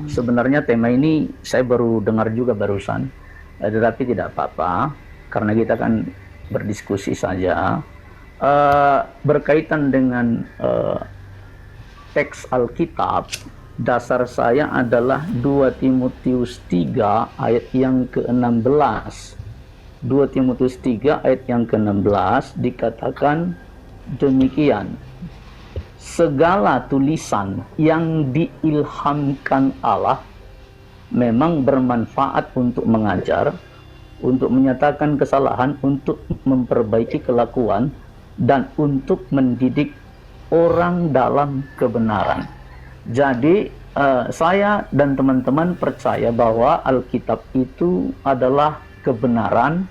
sebenarnya tema ini saya baru dengar juga barusan, tetapi tidak apa-apa karena kita kan berdiskusi saja. Berkaitan dengan teks Alkitab, dasar saya adalah 2 Timotius 3 ayat yang ke-16. 2 Timotius 3 ayat yang ke-16 dikatakan demikian. Segala tulisan yang diilhamkan Allah memang bermanfaat untuk mengajar, untuk menyatakan kesalahan, untuk memperbaiki kelakuan, dan untuk mendidik orang dalam kebenaran. Jadi saya dan teman-teman percaya bahwa Alkitab itu adalah kebenaran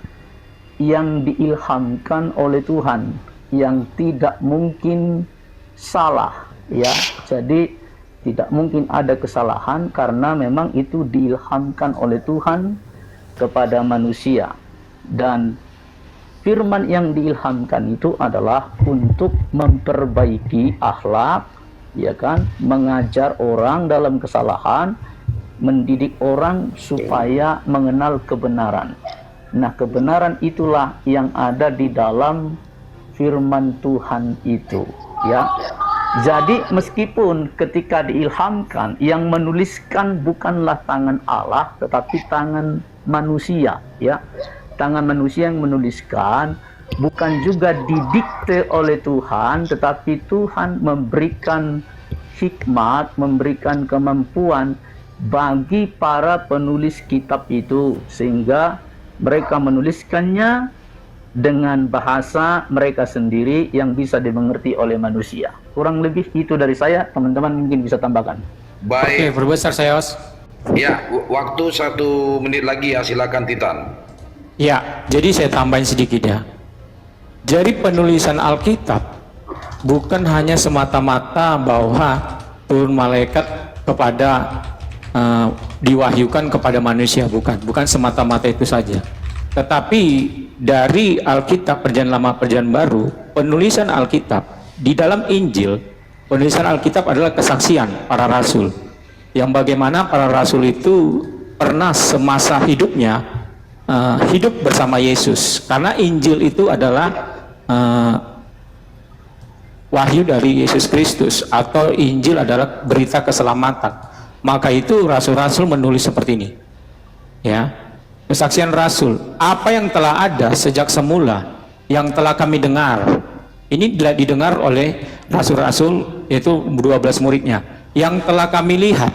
yang diilhamkan oleh Tuhan, yang tidak mungkin salah, ya. Jadi tidak mungkin ada kesalahan karena memang itu diilhamkan oleh Tuhan kepada manusia. Dan firman yang diilhamkan itu adalah untuk memperbaiki akhlak, ya kan, mengajar orang dalam kesalahan, mendidik orang supaya mengenal kebenaran. Nah, kebenaran itulah yang ada di dalam firman Tuhan itu, ya. Jadi meskipun ketika diilhamkan, yang menuliskan bukanlah tangan Allah tetapi tangan manusia, ya. Tangan manusia yang menuliskan, bukan juga didikte oleh Tuhan, tetapi Tuhan memberikan hikmat, memberikan kemampuan bagi para penulis kitab itu, sehingga mereka menuliskannya dengan bahasa mereka sendiri yang bisa dimengerti oleh manusia. Kurang lebih itu dari saya, teman-teman mungkin bisa tambahkan. Baik. Oke, Profesor Seos. Ya, waktu 1 menit lagi ya, silakan Titan. Ya, jadi saya tambahin sedikit ya. Jadi penulisan Alkitab bukan hanya semata-mata bahwa turun malaikat kepada diwahyukan kepada manusia, bukan semata-mata itu saja. Tetapi dari Alkitab Perjanjian Lama Perjanjian Baru, penulisan Alkitab di dalam Injil, penulisan Alkitab adalah kesaksian para rasul, yang bagaimana para rasul itu pernah semasa hidupnya hidup bersama Yesus, karena Injil itu adalah wahyu dari Yesus Kristus, atau Injil adalah berita keselamatan. Maka itu rasul-rasul menulis seperti ini, ya. Kesaksian rasul, apa yang telah ada sejak semula, yang telah kami dengar, ini didengar oleh rasul-rasul, yaitu 12 muridnya, yang telah kami lihat,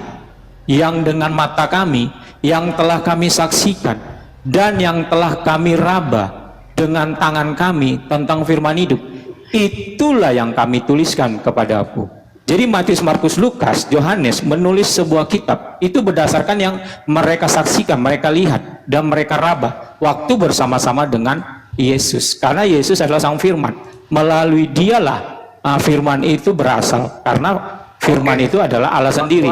yang dengan mata kami, yang telah kami saksikan, dan yang telah kami raba dengan tangan kami tentang firman hidup, itulah yang kami tuliskan kepadamu. Jadi Matius, Markus, Lukas, Yohanes menulis sebuah kitab itu berdasarkan yang mereka saksikan, mereka lihat, dan mereka raba waktu bersama-sama dengan Yesus, karena Yesus adalah sang firman. Melalui dialah firman itu berasal, karena firman itu adalah Allah sendiri.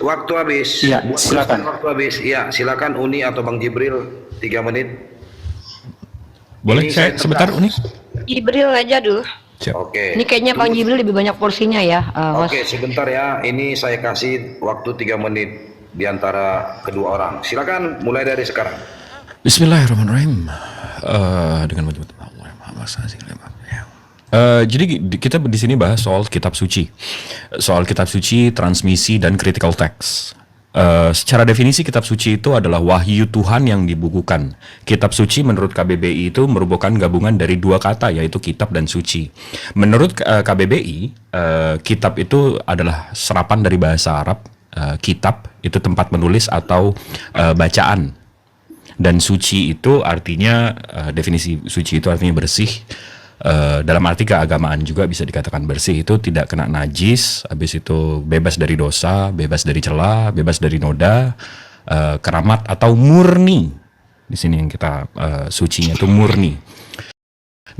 Waktu habis. Ya, silakan. Waktu habis. Ya, silakan Uni atau Bang Jibril 3 menit. Boleh saya sebentar, Uni? Jibril aja dulu. Oke. Ini kayaknya Bang Jibril lebih banyak porsinya ya, Oke, sebentar ya. Ini saya kasih waktu 3 menit di antara kedua orang. Silakan mulai dari sekarang. Bismillahirrahmanirrahim. Dengan jadi kita di sini bahas soal kitab suci, transmisi dan critical text. Secara definisi kitab suci itu adalah wahyu Tuhan yang dibukukan. Kitab suci menurut KBBI itu merupakan gabungan dari 2 kata, yaitu kitab dan suci. Menurut KBBI, kitab itu adalah serapan dari bahasa Arab. Kitab itu tempat menulis atau bacaan. Dan suci itu artinya, definisi suci itu artinya bersih. Dalam arti keagamaan juga bisa dikatakan bersih, itu tidak kena najis, habis itu bebas dari dosa, bebas dari celah, bebas dari noda, keramat atau murni. Di sini yang kita sucinya itu murni.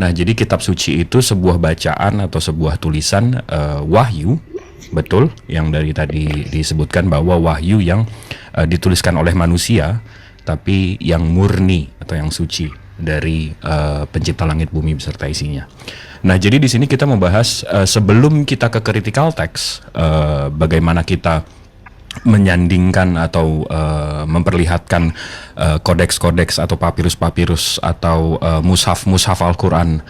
Nah, jadi kitab suci itu sebuah bacaan atau sebuah tulisan wahyu, betul, yang dari tadi disebutkan bahwa wahyu yang dituliskan oleh manusia, tapi yang murni atau yang suci dari pencipta langit bumi beserta isinya. Nah, jadi di sini kita membahas sebelum kita ke critical text, bagaimana kita menyandingkan atau memperlihatkan kodeks-kodeks atau papirus-papirus atau mushaf-mushaf Al-Quran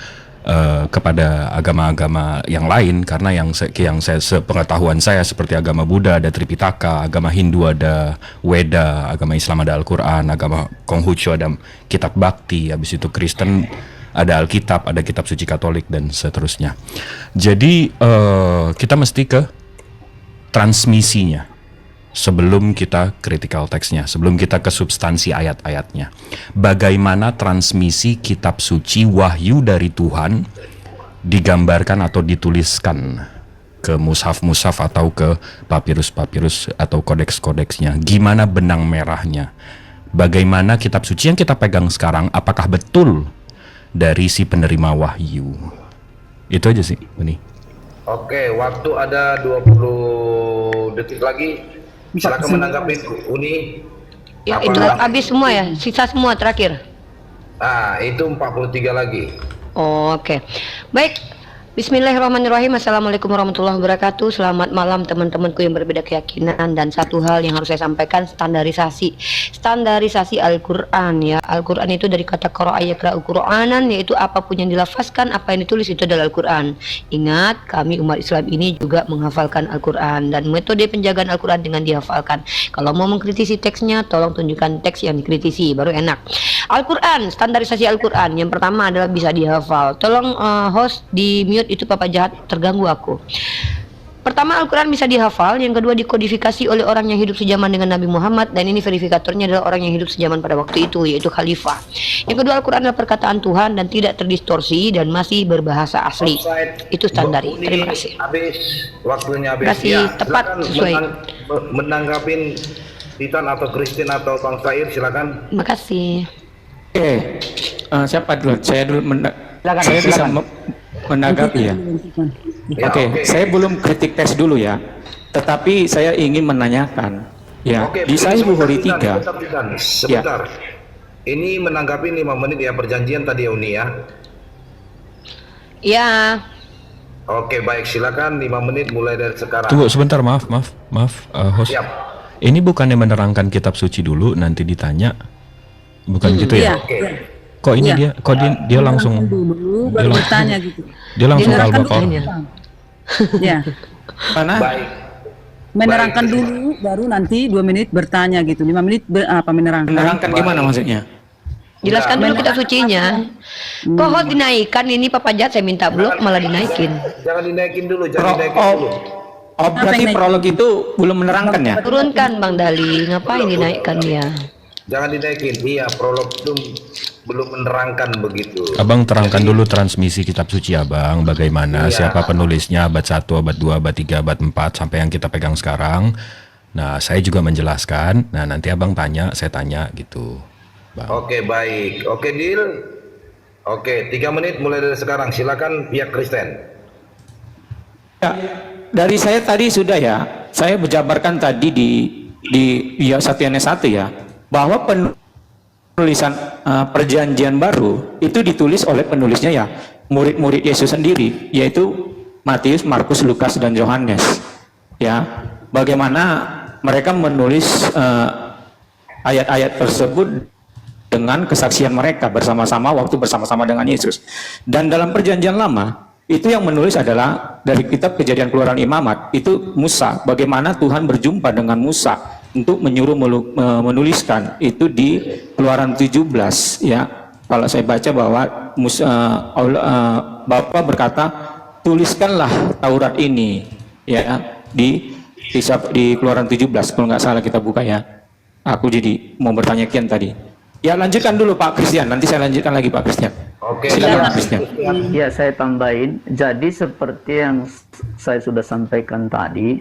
kepada agama-agama yang lain, karena yang saya sepengetahuan saya seperti agama Buddha ada Tripitaka, agama Hindu ada Weda, agama Islam ada Al-Quran, agama Konghucu ada kitab Bhakti, habis itu Kristen ada Alkitab, ada kitab suci Katolik dan seterusnya. Jadi kita mesti ke transmisinya sebelum kita critical text-nya, sebelum kita ke substansi ayat-ayatnya. Bagaimana transmisi kitab suci wahyu dari Tuhan digambarkan atau dituliskan ke mushaf-mushaf atau ke papirus-papirus atau kodeks-kodeksnya. Gimana benang merahnya? Bagaimana kitab suci yang kita pegang sekarang, apakah betul dari si penerima wahyu? Itu aja sih, Uni. Oke, waktu ada 20 detik lagi. Silakan menanggapi Uni. Ya, itu habis semua ya, sisa semua terakhir. Itu 43 lagi. Oh, oke. Baik. Bismillahirrahmanirrahim. Assalamualaikum warahmatullahi wabarakatuh. Selamat malam teman-temanku yang berbeda keyakinan. Dan satu hal yang harus saya sampaikan, standarisasi Al-Quran ya. Al-Quran itu dari kata qara'a yaqra'u Qur'anan, yaitu apapun yang dilafazkan, apa yang ditulis itu adalah Al-Quran. Ingat, kami umat Islam ini juga menghafalkan Al-Quran, dan metode penjagaan Al-Quran dengan dihafalkan. Kalau mau mengkritisi teksnya, tolong tunjukkan teks yang dikritisi, baru enak. Al-Quran, standarisasi Al-Quran yang pertama adalah bisa dihafal. Tolong host di mute itu, Papa jahat, terganggu aku. Pertama, Al-Quran bisa dihafal. Yang kedua, dikodifikasi oleh orang yang hidup sejaman dengan Nabi Muhammad, dan ini verifikatornya adalah orang yang hidup sejaman pada waktu itu, yaitu khalifah. Yang kedua, Al-Quran adalah perkataan Tuhan dan tidak terdistorsi dan masih berbahasa asli. Itu standar. Terima kasih. Habis, waktunya habis. Terima kasih, tepat sesuai. Menanggapin Titan atau Kristen atau Bang Sair, silakan. Terima kasih. Oke, siapa dulu? Saya dulu Silakan, saya bisa silakan. menanggapi ya. Oke, saya belum kritik tes dulu ya, tetapi saya ingin menanyakan ya. Di Sahih Bukhari 3 sebentar. Ini menanggapi 5 menit ya, perjanjian tadi ya Uni ya. Ya. Oke, baik, silakan 5 menit mulai dari sekarang. Tunggu sebentar, maaf, host. Siap. Ini bukannya menerangkan kitab suci dulu nanti ditanya, bukan gitu ya? Oke. Kok ini dia langsung dulu baru bertanya gitu. dia langsung ke Menerangkan Al-Baqarah. dulu. Ya, mana? Baik. menerangkan dulu baru nanti 2 menit bertanya gitu. 5 menit menerangkan. Menerangkan gimana maksudnya? Jelaskan dulu kitab sucinya. Kok host dinaikkan ini, Papa jahat, saya minta blok malah dinaikin. Jangan dinaikin dulu, jangan dinaikin dulu. Oh, berarti prolog itu belum menerangkan ya? Turunkan Bang Dali, ngapain dinaikkan dia? Jangan dinaikin. Iya, prolog itu belum menerangkan begitu. Abang terangkan dulu transmisi kitab suci Abang, bagaimana, siapa penulisnya, abad 1, abad 2, abad 3, abad 4, sampai yang kita pegang sekarang. Nah, saya juga menjelaskan. Nah, nanti Abang tanya, saya tanya gitu, Bang. Oke, baik. Oke, deal. Oke, 3 menit mulai dari sekarang. Silakan pihak Kristen. Ya, dari saya tadi sudah ya, saya menjabarkan tadi di ya 1 Yohanes 1 ya, bahwa penulisan perjanjian baru itu ditulis oleh penulisnya ya murid-murid Yesus sendiri, yaitu Matius, Markus, Lukas, dan Yohanes. Ya, bagaimana mereka menulis ayat-ayat tersebut dengan kesaksian mereka bersama-sama waktu bersama-sama dengan Yesus. Dan dalam perjanjian lama itu yang menulis adalah dari kitab Kejadian Keluaran Imamat, itu Musa, bagaimana Tuhan berjumpa dengan Musa untuk menyuruh menuliskan itu di Keluaran 17 ya. Kalau saya baca bahwa Bapa berkata, tuliskanlah Taurat ini ya di Keluaran 17 kalau nggak salah, kita buka ya. Aku jadi mau bertanya kian tadi. Ya, lanjutkan dulu Pak Christian, nanti saya lanjutkan lagi Pak Christian. Oke, silakan Pak Christian. Ya, saya tambahin. Jadi seperti yang saya sudah sampaikan tadi,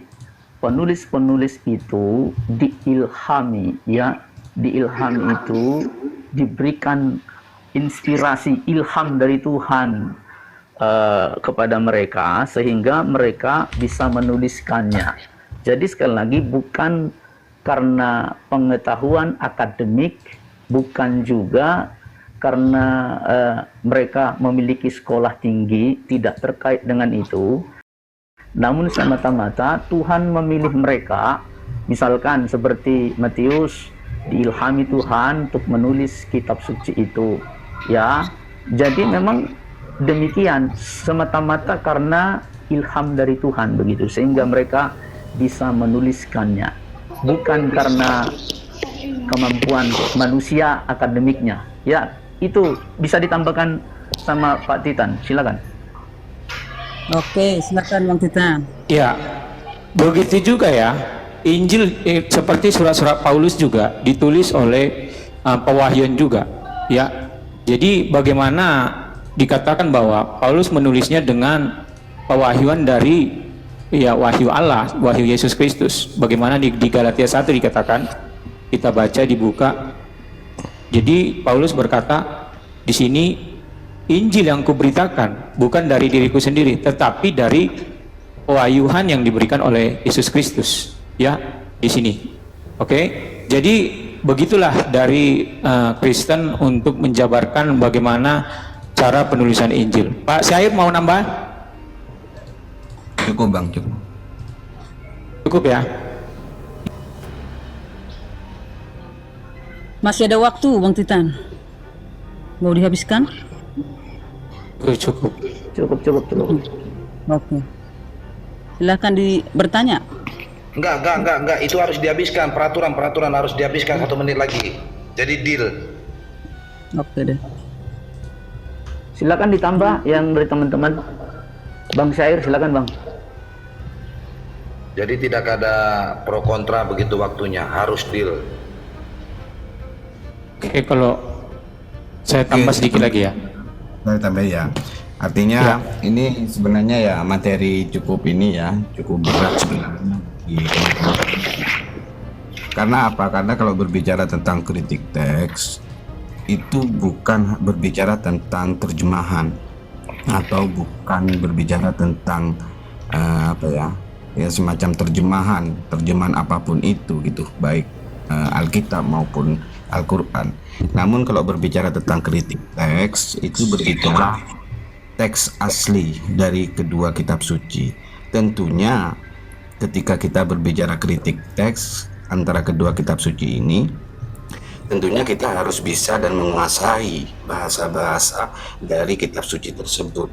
penulis-penulis itu diilhami, ya, diilham itu diberikan inspirasi, ilham dari Tuhan kepada mereka sehingga mereka bisa menuliskannya. Jadi sekali lagi bukan karena pengetahuan akademik, bukan juga karena mereka memiliki sekolah tinggi, tidak terkait dengan itu. Namun semata-mata Tuhan memilih mereka Misalkan seperti Matius diilhami Tuhan untuk menulis kitab suci itu, ya. Jadi memang demikian, semata-mata karena ilham dari Tuhan begitu, sehingga mereka bisa menuliskannya, bukan karena kemampuan manusia akademiknya. Ya, itu bisa ditambahkan sama Pak Titan, silakan. Oke, silakan Bang Titan. Ya, begitu juga ya. Injil seperti surat-surat Paulus juga ditulis oleh pewahyuan juga, ya. Jadi bagaimana dikatakan bahwa Paulus menulisnya dengan pewahyuan dari ya wahyu Allah, wahyu Yesus Kristus. Bagaimana di Galatia 1 dikatakan, kita baca dibuka. Jadi Paulus berkata di sini, Injil yang kuberitakan bukan dari diriku sendiri, tetapi dari pewahyuan yang diberikan oleh Yesus Kristus. Ya, di sini. Oke. Jadi begitulah dari Kristen untuk menjabarkan bagaimana cara penulisan Injil. Pak Syair mau nambah? Cukup Bang, cukup. Cukup ya. Masih ada waktu Bang Titan. Mau dihabiskan? Cukup. Cukup. Oke. Silakan bertanya. Enggak. Itu harus dihabiskan. Peraturan harus dihabiskan 1 menit lagi. Jadi deal. Oke deh. Silakan ditambah yang dari teman-teman. Bang Syair, silakan Bang. Jadi tidak ada pro kontra begitu waktunya. Harus deal. Oke, kalau saya tambah sedikit lagi ya. Saya tambah ya. Artinya ini sebenarnya ya materi cukup ini ya, cukup berat sebenarnya. Karena apa? Karena kalau berbicara tentang kritik teks itu bukan berbicara tentang terjemahan atau bukan berbicara tentang ya semacam terjemahan apapun itu gitu, baik Alkitab maupun Al-Quran. Namun kalau berbicara tentang kritik teks itu berbicara teks asli dari kedua kitab suci. Tentunya ketika kita berbicara kritik teks antara kedua kitab suci ini, tentunya kita harus bisa dan menguasai bahasa-bahasa dari kitab suci tersebut.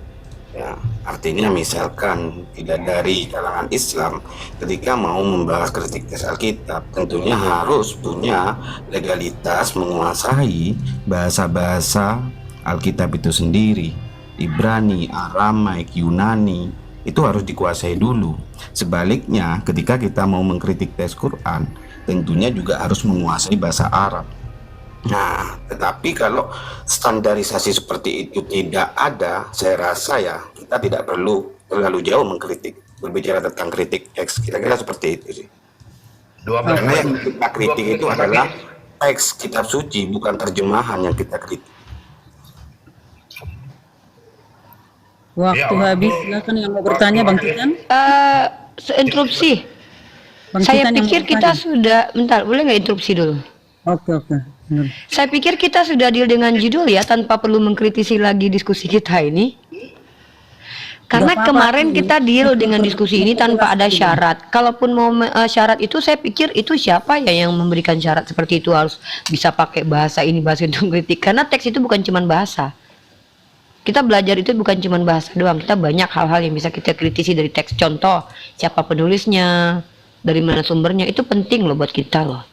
Ya, artinya misalkan tidak dari kalangan Islam ketika mau membahas kritik teks Alkitab, tentunya harus punya legalitas menguasai bahasa-bahasa Alkitab itu sendiri. Ibrani, Aramaik, Yunani itu harus dikuasai dulu. Sebaliknya ketika kita mau mengkritik teks Quran, tentunya juga harus menguasai bahasa Arab. Nah, tetapi kalau standarisasi seperti itu tidak ada, saya rasa ya kita tidak perlu terlalu jauh mengkritik. Berbicara tentang kritik teks, kira-kira seperti itu sih. Karena yang kita kritik itu adalah teks kitab suci, bukan terjemahan yang kita kritik. Waktu habis, silakan yang mau bertanya Bang Titan. Interupsi. Bang Saya Titan yang pikir mau kita bertanya. sudah, bentar, boleh nggak interupsi dulu? Oke. Saya pikir kita sudah deal dengan judul ya, tanpa perlu mengkritisi lagi diskusi kita ini. Karena Nggak apa-apa, kemarin ini. kita deal dengan diskusi ini tanpa ada syarat. Kalaupun mau syarat itu, saya pikir itu siapa ya yang memberikan syarat seperti itu harus bisa pakai bahasa ini, bahasa itu kritik. Karena teks itu bukan cuma bahasa. Kita belajar itu bukan cuma bahasa doang. Kita banyak hal-hal yang bisa kita kritisi dari teks. Contoh, siapa penulisnya, dari mana sumbernya, itu penting loh buat kita loh.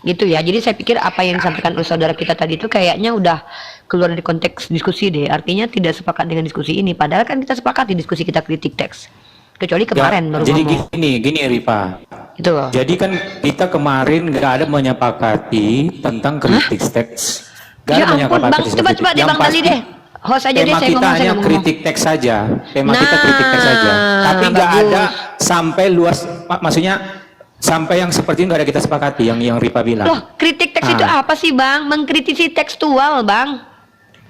Gitu ya. Jadi saya pikir apa yang disampaikan oleh saudara kita tadi itu kayaknya udah keluar dari konteks diskusi deh. Artinya tidak sepakat dengan diskusi ini. Padahal kan kita sepakat di diskusi kita kritik teks. Kecuali kemarin baru Jadi ngomong. gini Rifa. Itu loh. Jadi kan kita kemarin nggak ada menyepakati tentang kritik teks. Nggak Ya ada ampun, menyepakati Bang, seperti coba itu. deh Yang Bang Dali pasti, deh. Host aja deh, tema saya kita ngomong, saya hanya ngomong. kritik teks saja. Tema kita kritik teks saja. Tapi nggak bagus. ada sampai luas, maksudnya sampai yang seperti ini nggak ada kita sepakati. Yang Rifa bilang. Loh, kritik teks itu apa sih Bang? Mengkritisi tekstual Bang.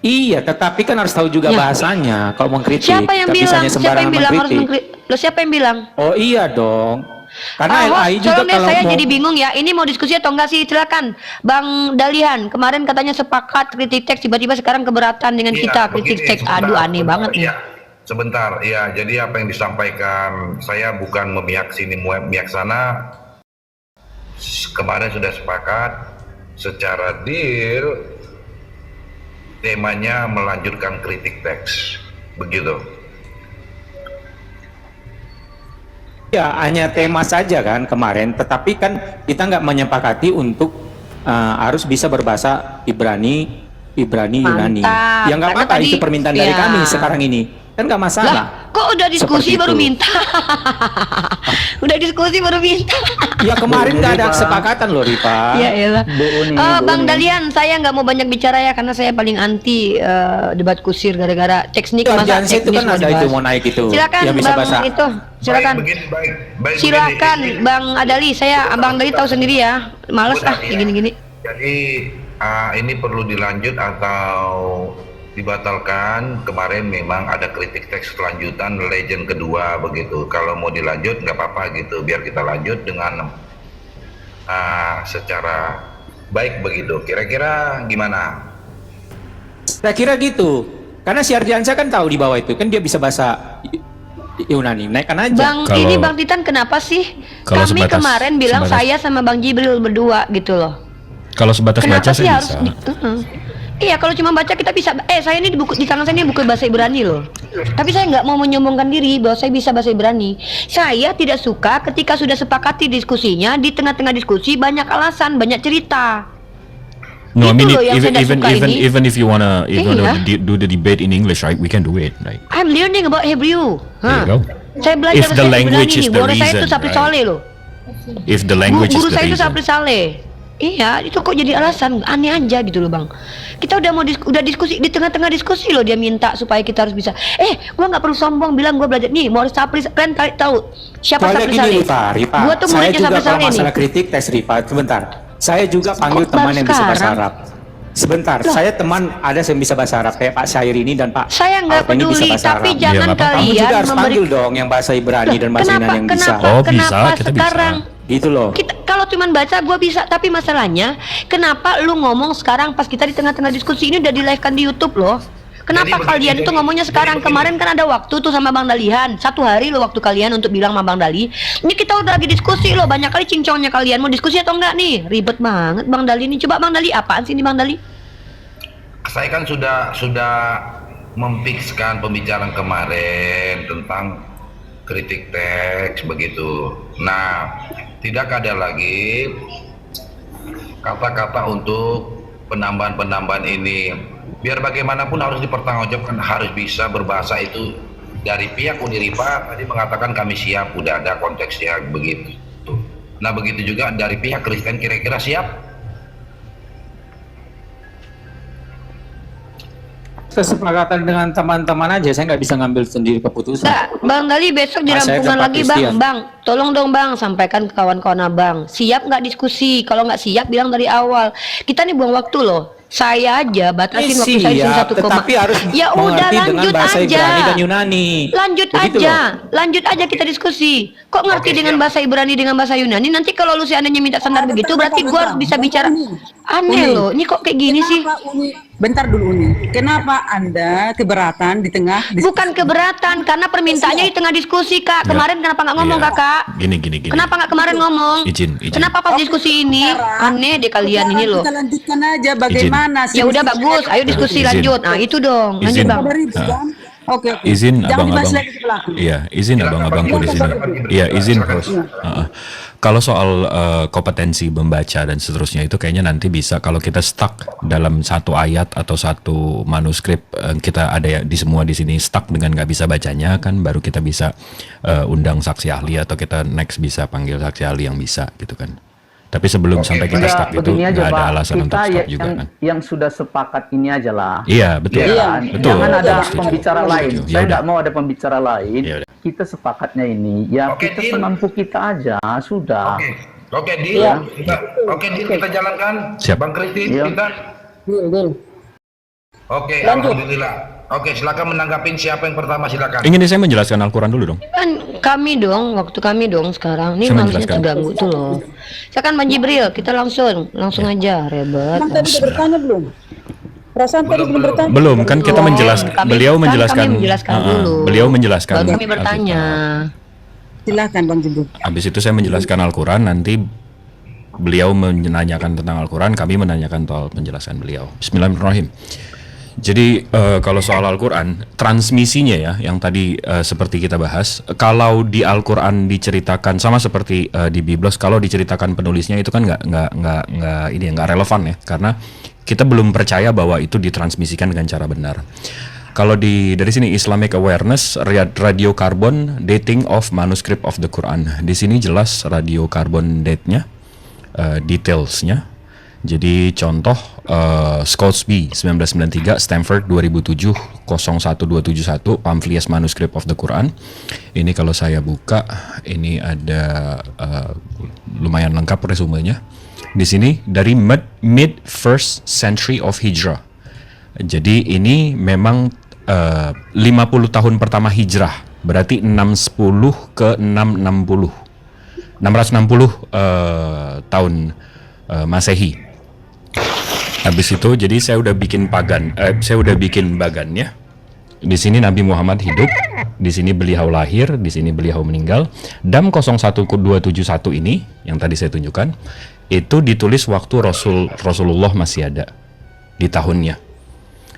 Iya, tetapi kan harus tahu juga Ya. bahasanya. Kalau mengkritik, Siapa yang tak bilang? bisanya Siapa yang sembarangan bilang harus mengkritik. mengkritik? Loh, siapa yang bilang? Oh iya dong. Karena Host, LAI juga tolong deh, kalau saya mau jadi bingung ya. Ini mau diskusi atau enggak sih? Silakan, Bang Dalihan. Kemarin katanya sepakat kritik teks, tiba-tiba sekarang keberatan dengan kita kritik teks. Aduh, aneh banget nih. Ya, sebentar, ya. Jadi apa yang disampaikan saya bukan memihak sini, memihak sana. kemarin sudah sepakat secara deal temanya melanjutkan kritik teks, begitu. Ya, hanya tema saja kan kemarin, tetapi kan kita nggak menyepakati untuk harus bisa berbahasa Ibrani, Yunani. Mantap. Ya nggak Karena apa-apa, tadi- itu permintaan dari ya. kami sekarang ini. Kan nggak masalah. Lah, kok udah diskusi Seperti baru itu. minta? Udah diskusi baru minta. Ya kemarin nggak ada Pak. kesepakatan loh, Rifa. Ya elah. Bu Uni, Bang Bu Uni. Dalian, saya nggak mau banyak bicara ya karena saya paling anti debat kusir gara-gara teknik Itu masa Arjansa itu teknis kan mau ada dibahas. itu mau naik itu. Silakan yang bisa Bang bahasa. itu. Silakan. Baik, begini. Silakan Bang Adali, Bang Adali tahu sendiri ya. Males Benar, kayak ya. gini-gini. Jadi ini perlu dilanjut atau dibatalkan. Kemarin memang ada kritik teks kelanjutan legend kedua begitu. Kalau mau dilanjut nggak apa-apa gitu, biar kita lanjut dengan secara baik begitu. Kira-kira gimana? Saya kira gitu. Karena si Arjansa kan tahu di bawah itu kan dia bisa bahasa Yunani. Naikkan aja. Bang, Kalau- ini Bang Titan kenapa sih? Kalau Kami sebatas- kemarin bilang sebatas- saya sama Bang Jibril berdua gitu loh. Kalau sebatas Kenapa baca sih saya harus bisa. Iya, kalau cuma baca kita bisa. Saya ini di tangan saya ini buku bahasa Ibrani loh. Tapi saya nggak mau menyombongkan diri bahwa saya bisa bahasa Ibrani. Saya tidak suka ketika sudah sepakati diskusinya di tengah-tengah diskusi banyak alasan, banyak cerita. No, I Itu mean loh yang saya nggak suka ini. even if you wanna Iya. do the debate in English, right? We can do it, right? I'm learning about Hebrew. There you go. Saya belajar If the bahasa language Ibrani is nih. the Guru saya itu reason, Sapri right? Saleh loh. If the language Guru is the saya itu reason. Sapri Saleh. Iya, itu kok jadi alasan aneh aja gitu loh, Bang. Kita udah mau udah diskusi di tengah-tengah diskusi loh dia minta supaya kita harus bisa. Gua nggak perlu sombong bilang gua belajar nih, mau Sapri kalian tahu siapa Soalnya Sapri gini Saleh? Rifa, Gua tuh saya muridnya juga Sapri kalau Saleh nih. masalah kritik tes Rifa, sebentar. Saya juga panggil Kok teman baru yang bisa bahasa sekarang? Arab. Sebentar, saya teman ada yang bisa bahasa Arab kayak Pak Syair ini dan Pak Saya nggak Alpa ini bisa peduli, bahasa tapi Arab. jangan Iya, nggak apa-apa. Kamu kalian juga harus memberi. panggil dong yang bahasa Ibrani dan bahasa Kenapa? Yunani yang bisa. Oh, bisa, Kenapa kita bisa. sekarang? Gitu loh. Kita kalau cuman baca gua bisa, tapi masalahnya kenapa lu ngomong sekarang pas kita di tengah-tengah diskusi ini udah di live kan di YouTube loh. Kenapa Jadi kalian begini, itu ngomongnya sekarang? begini. Kemarin kan ada waktu tuh sama Bang Dalihan. 1 hari loh waktu kalian untuk bilang sama Bang Dali. Ini kita udah lagi diskusi loh. Banyak kali cincongnya kalian. Mau diskusi atau enggak nih? Ribet banget Bang Dali ini. Coba Bang Dali, apaan sih ini Bang Dali? Saya kan sudah memfikskan pembicaraan kemarin tentang kritik teks begitu. Nah, tidak ada lagi kata-kata untuk penambahan-penambahan ini. Biar bagaimanapun harus dipertanggungjawabkan, harus bisa berbahasa itu. Dari pihak Uniripa tadi mengatakan kami siap, udah ada konteksnya begitu. Nah begitu juga dari pihak Kristen kira-kira siap? Kesepakatan dengan teman-teman aja, saya nggak bisa ngambil sendiri keputusan. Enggak, Bang Dali besok di Saya rampungan ke Pak lagi Christian. Bang. Tolong dong Bang, sampaikan ke kawan-kawan Abang. Siap nggak diskusi? Kalau nggak siap bilang dari awal. Kita nih buang waktu loh. Saya aja batasin waktu saya cuma 1, tetapi harus ya udah mengerti dengan lanjut bahasa aja. Ibrani dan Yunani. Lanjut Begitu aja, loh. lanjut aja kita diskusi. Kok ngerti Oke, dengan siap. bahasa Ibrani dengan bahasa Yunani? Nanti kalau lu seandainya minta standar begitu, berarti gua harus bisa bicara. Aneh loh, ini kok kayak gini sih? Kenapa Uni? Bentar dulu Uni. Kenapa Anda keberatan di tengah diskusi? Bukan keberatan, karena permintaannya di tengah diskusi Kak. Kemarin kenapa nggak ngomong Iya. Kakak? Gini. Kenapa nggak kemarin ngomong? Izin. Kenapa pas diskusi ini? Aneh deh kalian ini loh. Kita lanjutkan aja bagaimana Ya udah bagus, ayo diskusi Izin. lanjut. Nah itu dong, lanjut Izin. Bang. Oke. Izin Jangan dibahas abang-abang. lagi ke belakang. Iya, izin abang-abangku di sini. Iya, izin host. Kalau soal kompetensi membaca dan seterusnya itu kayaknya nanti bisa kalau kita stuck dalam satu ayat atau satu manuskrip, kita ada ya di semua di sini stuck dengan nggak bisa bacanya kan, baru kita bisa undang saksi ahli atau kita next bisa panggil saksi ahli yang bisa gitu kan. Tapi sebelum sampai kita Ya, stuck itu begini aja, nggak ada Pak. alasan Kita untuk stop ya- juga kan. yang sudah sepakat ini aja lah. Iya betul. Ya kan? Betul. Jangan ada Setuju. pembicara lain. Setuju. Saya Yaudah. tidak mau ada pembicara lain. Yaudah. Kita sepakatnya ini. Ya Oke, kita deal. semampu kita aja sudah. Oke, deal. Deal kita jalankan. Siap. Bang Kristin, Iya. kita. Oke, alhamdulillah. Oke, silakan menanggapin siapa yang pertama, silakan. Ingin saya menjelaskan Al-Quran dulu dong. Kan kami dong, waktu kami dong sekarang. Ini Saya manusia menjelaskan. terganggu tuh loh. Silakan Bang Jibril, kita langsung aja, rebet. Kan tadi udah bertanya belum? Perasaan tadi belum bertanya. Belum kan kita Belum. menjelaskan. Kami- Beliau kan menjelaskan. kami menjelaskan dulu. Beliau menjelaskan. Baru kami bertanya. Silakan Bang Jibril. Habis itu saya menjelaskan Al-Quran, nanti Beliau menanyakan tentang Al-Quran, kami menanyakan soal penjelasan beliau. Bismillahirrahmanirrahim. Jadi kalau soal Al-Quran, transmisinya ya, yang tadi seperti kita bahas, kalau di Al-Quran diceritakan sama seperti di Biblos, kalau diceritakan penulisnya itu kan nggak relevan ya, karena kita belum percaya bahwa itu ditransmisikan dengan cara benar. Kalau dari sini Islamic Awareness, radiocarbon dating of manuscript of the Quran. Di sini jelas radiocarbon date-nya, detailsnya. Jadi contoh Scoresby 1993, Stanford 2007 01271, Pamphilius Manuscript of the Quran. Ini kalau saya buka, ini ada lumayan lengkap resumenya. Di sini dari mid first century of Hijrah. Jadi ini memang 50 tahun pertama Hijrah, berarti 610 ke 660 tahun Masehi. Habis itu jadi saya udah bikin bagannya. Di sini Nabi Muhammad hidup, di sini beliau lahir, di sini beliau meninggal. Dam 01271 ini yang tadi saya tunjukkan itu ditulis waktu Rasulullah masih ada di tahunnya.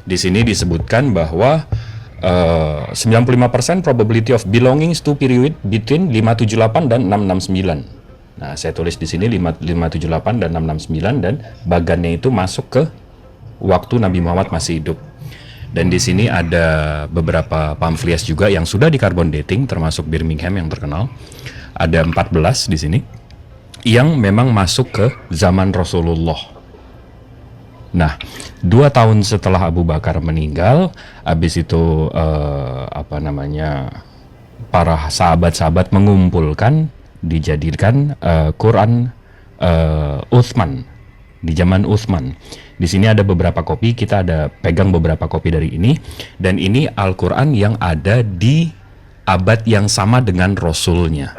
Di sini disebutkan bahwa 95% probability of belongings to period between 578 dan 669. Nah, saya tulis di sini 578 dan 669, dan bagannya itu masuk ke waktu Nabi Muhammad masih hidup. Dan di sini ada beberapa pamflias juga yang sudah di carbon dating, termasuk Birmingham yang terkenal. Ada 14 di sini yang memang masuk ke zaman Rasulullah. Nah, 2 tahun setelah Abu Bakar meninggal, habis itu para sahabat-sahabat mengumpulkan, dijadikan Quran Utsman di zaman Utsman. Di sini ada beberapa kopi, kita ada pegang beberapa kopi dari ini, dan ini Al-Quran yang ada di abad yang sama dengan Rasulnya.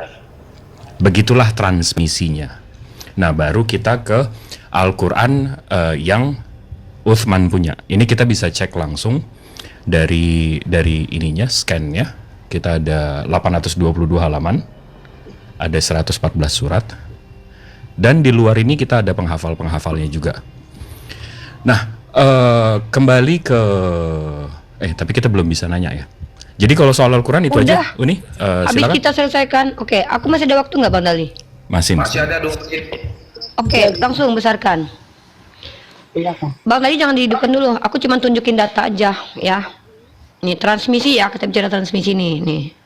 Begitulah transmisinya. Nah, baru kita ke Al-Quran yang Utsman punya. Ini kita bisa cek langsung dari ininya, scan-nya. Kita ada 822 halaman, ada 114 surat, dan di luar ini kita ada penghafal-penghafalnya juga. Nah, kembali ke tapi kita belum bisa nanya ya. Jadi kalau soal Al-Quran itu Udah. aja, Uni, Habis silakan. kita selesaikan. Oke, aku masih ada waktu nggak Bang Dali? Masih. Masih ada 2 menit. Oke, langsung besarkan. Bang Dali jangan dihidupkan dulu. Aku cuma tunjukin data aja ya. Nih transmisi ya, kita bicara transmisi nih.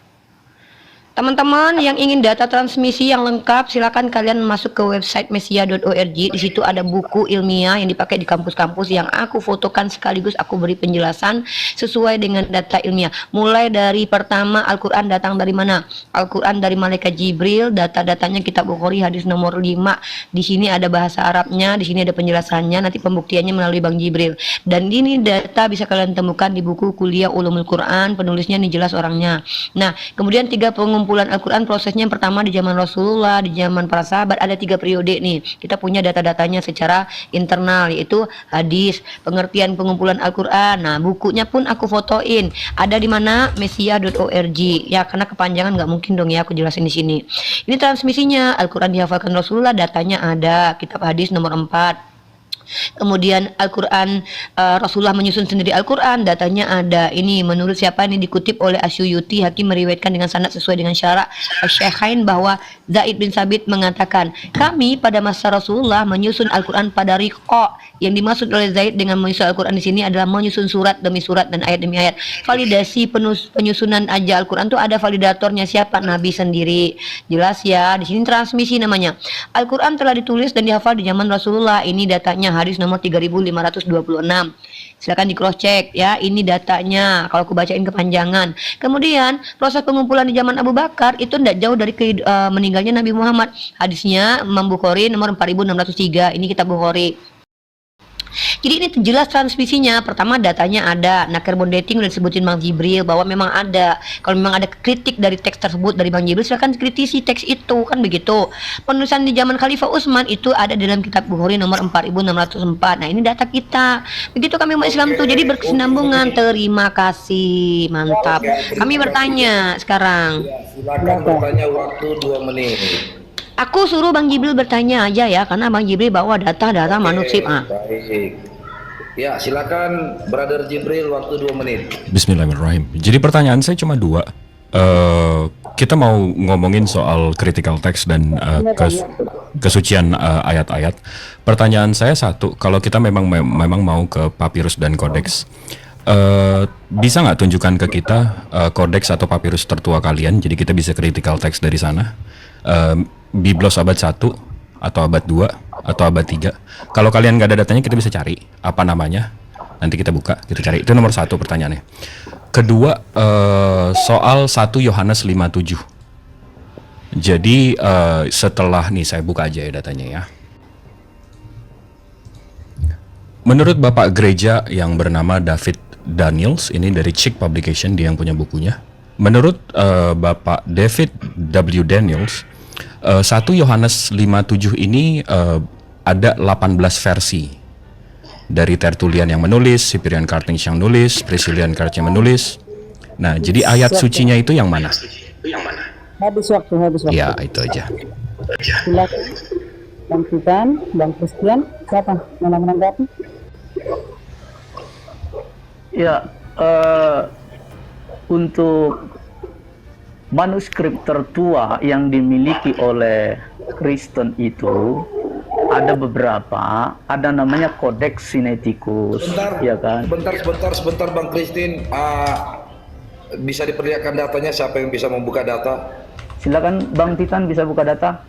Teman-teman yang ingin data transmisi yang lengkap, silakan kalian masuk ke website mesia.org. Di situ ada buku ilmiah yang dipakai di kampus-kampus yang aku fotokan, sekaligus aku beri penjelasan sesuai dengan data ilmiah. Mulai dari pertama, Al-Quran datang dari mana? Al-Quran dari malaikat Jibril. Data-datanya kitab Bukhari hadis nomor 5. Di sini ada bahasa Arabnya, di sini ada penjelasannya, nanti pembuktiannya melalui Bang Jibril. Dan ini data bisa kalian temukan di buku Kuliah Ulumul Quran, penulisnya nih jelas orangnya. Nah, kemudian 3 pengumpulan Al-Quran, prosesnya yang pertama di zaman Rasulullah, di zaman para sahabat, ada 3 periode nih. Kita punya data-datanya secara internal, yaitu hadis, pengertian pengumpulan Al-Quran. Nah, bukunya pun aku fotoin. Ada di mana? mesia.org. Ya, karena kepanjangan nggak mungkin dong ya aku jelasin di sini. Ini transmisinya, Al-Quran dihafalkan Rasulullah, datanya ada. Kitab hadis nomor 4. Kemudian Al-Quran, Rasulullah menyusun sendiri Al-Quran, datanya ada. Ini menurut siapa? Ini dikutip oleh Asyuyuti, Hakim meriwayatkan dengan sanad sesuai dengan syarak Syekhain bahwa Zaid bin Sabit mengatakan, kami pada masa Rasulullah menyusun Al-Quran pada riqa. Yang dimaksud oleh Zaid dengan menyusun Al-Quran di sini adalah menyusun surat demi surat dan ayat demi ayat. Validasi penyusunan aja Al-Quran itu ada validatornya, siapa? Nabi sendiri. Jelas ya, di sini transmisi namanya. Al-Quran telah ditulis dan dihafal di zaman Rasulullah. Ini datanya hadis nomor 3526. Silakan di cross check ya, ini datanya kalau aku bacain kepanjangan. Kemudian proses pengumpulan di zaman Abu Bakar itu tidak jauh dari meninggalnya Nabi Muhammad. Hadisnya Imam Bukhari nomor 4603. Ini kitab Bukhari. Jadi ini jelas transmisinya. Pertama datanya ada. Nah, carbon dating udah disebutin Bang Jibril bahwa memang ada. Kalau memang ada kritik dari teks tersebut dari Bang Jibril, silakan kritisi teks itu, kan begitu. Penulisan di zaman Khalifah Utsman itu ada dalam kitab Bukhari nomor 4604. Nah, ini data kita. Begitu kami umat Islam tuh. Jadi berkesinambungan. Terima kasih. Mantap. Kami bertanya sekarang. Silakan bertanya, waktu 2 menit. Aku suruh Bang Jibril bertanya aja ya, karena Bang Jibril bawa data-data manuskrip. Baik. Ya, silakan Brother Jibril, waktu 2 menit. Bismillahirrahmanirrahim. Jadi pertanyaan saya cuma dua. Kita mau ngomongin soal critical text dan kesucian ayat-ayat. Pertanyaan saya satu, kalau kita memang mau ke papirus dan kodeks, bisa nggak tunjukkan ke kita kodeks atau papirus tertua kalian, jadi kita bisa critical text dari sana. Biblos abad 1 atau abad 2 atau abad 3. Kalau kalian nggak ada datanya, kita bisa cari apa namanya. Nanti kita buka, kita cari. Itu nomor 1 pertanyaannya. Kedua, soal 1 Yohanes 5:7. Jadi setelah nih saya buka aja ya datanya ya. Menurut Bapak Gereja yang bernama David Daniels, ini dari Chick Publication, dia yang punya bukunya. Menurut Bapak David W. Daniels, 1 Yohanes 5:7 ini ada 18 versi. Dari Tertullian yang menulis, Cyprian Carthage yang nulis, Priscillian Carthage yang menulis. Nah, jadi ayat sucinya itu yang mana? Habis waktu. Ya, itu aja. Silakan. Bang Titan, Bang Christian, siapa? Mana menanggapi? Ya, untuk manuskrip tertua yang dimiliki oleh Kristen itu ada beberapa, ada namanya Codex Sinaiticus, ya kan? Sebentar Bang Christine. Bisa diperlihatkan datanya, siapa yang bisa membuka data? Silakan Bang Titan bisa buka data.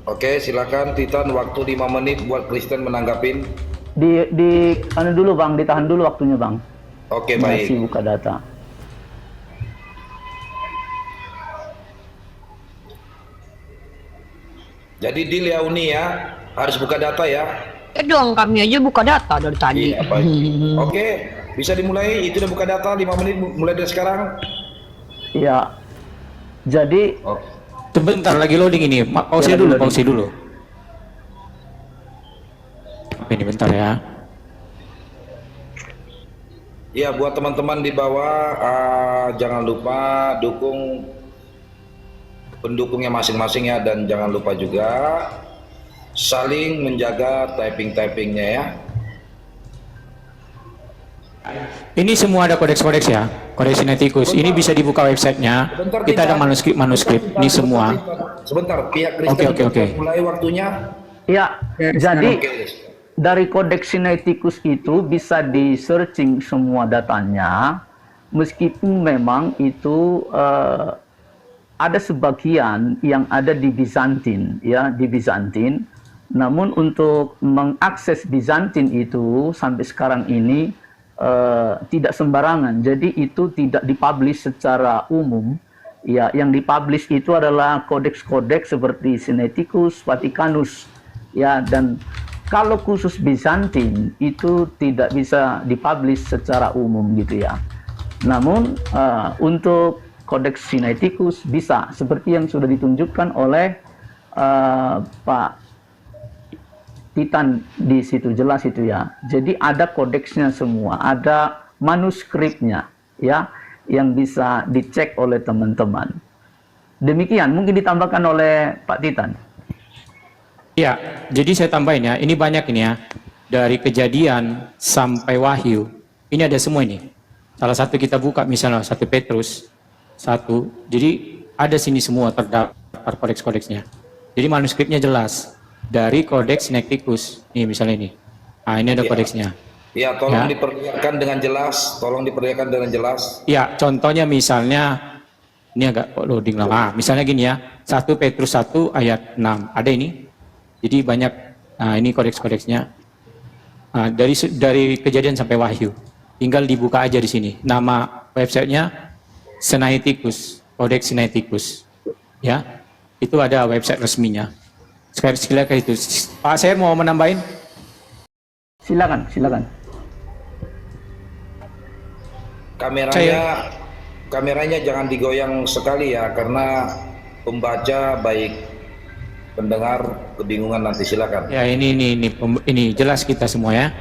Oke, silakan Titan, waktu 5 menit buat Kristen menanggapin. Anu dulu Bang, ditahan dulu waktunya Bang. Oke, baik. Masih buka data. Jadi deal ya Uni ya, harus buka data ya. Dong, kami aja buka data dari tadi. Iya, baik. Oke, bisa dimulai. Itu udah buka data 5 menit mulai dari sekarang. Ya. Jadi Sebentar lagi loading ini. Pause dulu. Ini bentar ya. Ya, buat teman-teman di bawah, jangan lupa dukung pendukungnya masing-masing ya, dan jangan lupa juga saling menjaga typing-typingnya ya. Ini semua ada kodeks-kodeks ya, Codex Sinaiticus. Ini bisa dibuka websitenya. Kita ada manuskrip. Ini semua. Sebentar, pihak Kristen Oke. mulai waktunya. ya, jadi dari Codex Sinaiticus itu bisa di searching semua datanya, meskipun memang itu ada sebagian yang ada di Bizantin, ya, di Bizantin. Namun untuk mengakses Bizantin itu sampai sekarang ini tidak sembarangan. Jadi itu tidak dipublish secara umum. Ya, yang dipublish itu adalah kodeks-kodeks seperti Sinaiticus, Vaticanus, ya, dan kalau khusus Bizantin itu tidak bisa dipublish secara umum gitu ya. Namun untuk Codex Sinaiticus bisa, seperti yang sudah ditunjukkan oleh Pak Titan di situ, jelas itu ya. Jadi ada kodeksnya semua, ada manuskripnya ya, yang bisa dicek oleh teman-teman. Demikian, mungkin ditambahkan oleh Pak Titan. Ya, jadi saya tambahin ya. Ini banyak ini ya. Dari Kejadian sampai Wahyu. Ini ada semua ini. Salah satu kita buka misalnya 1 Petrus 1. Jadi ada sini semua terdaftar kodeks-kodeksnya. Jadi manuskripnya jelas. Dari Codex Sinaiticus. Ini misalnya ini. Nah, ini ada kodeksnya. Ya, tolong diperlihatkan dengan jelas. Ya, contohnya misalnya ini agak loading lama. Misalnya gini ya. 1 Petrus 1 ayat 6. Ada ini. Jadi banyak. Nah, ini kodeks-kodeksnya. Nah, dari Kejadian sampai Wahyu. Tinggal dibuka aja di sini. Nama websitenya Sinaiticus, Codex Sinaiticus. Ya, itu ada website resminya. Silakan itu. Pak Ser mau menambahin? Silakan. Kameranya jangan digoyang sekali ya, karena pembaca baik pendengar kebingungan nanti. Silakan. Ya, ini jelas kita semua ya.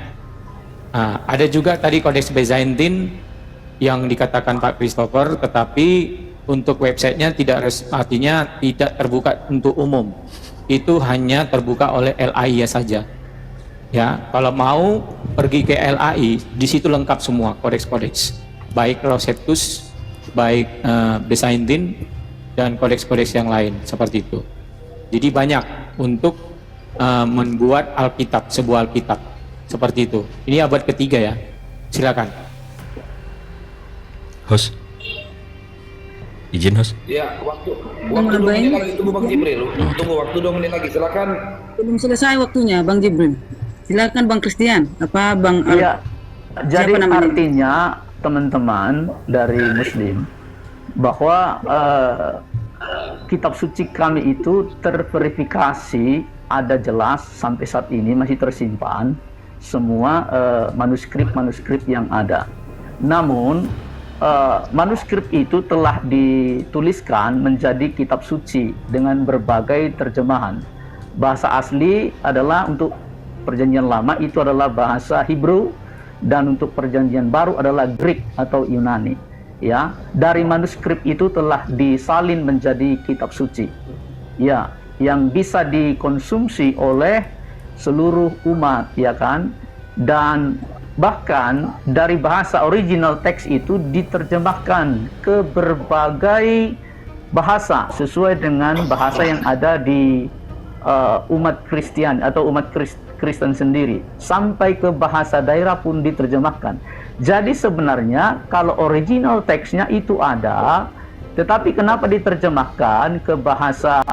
Nah, ada juga tadi Codex Byzantine yang dikatakan Pak Christopher, tetapi untuk websitenya artinya tidak terbuka untuk umum. Itu hanya terbuka oleh LAI saja. Ya, kalau mau pergi ke LAI, di situ lengkap semua kodeks-kodeks, baik Rosetta, baik Byzantine dan kodeks-kodeks yang lain seperti itu. Jadi banyak untuk membuat Alkitab, sebuah Alkitab seperti itu. Ini abad ketiga ya. Silakan. Host. Izin host. Ya, waktu 2 menit lagi, tunggu Bang Jibril. Tunggu waktu 2 menit lagi, silakan. Belum selesai waktunya, Bang Jibril. Silakan Bang Christian. Apa Bang Al? Iya. Jadi Siapa namanya? artinya teman-teman dari Muslim bahwa kitab suci kami itu terverifikasi, ada jelas sampai saat ini masih tersimpan semua manuskrip yang ada. Namun manuskrip itu telah dituliskan menjadi kitab suci dengan berbagai terjemahan. Bahasa asli adalah untuk perjanjian lama itu adalah bahasa Hebrew, dan untuk perjanjian baru adalah Greek atau Yunani. Ya, dari manuskrip itu telah disalin menjadi kitab suci. Ya, yang bisa dikonsumsi oleh seluruh umat, ya kan? Dan bahkan dari bahasa original teks itu diterjemahkan ke berbagai bahasa sesuai dengan bahasa yang ada di umat Kristen atau umat Kristen sendiri, sampai ke bahasa daerah pun diterjemahkan. Jadi sebenarnya kalau original teksnya itu ada, tetapi kenapa diterjemahkan ke bahasa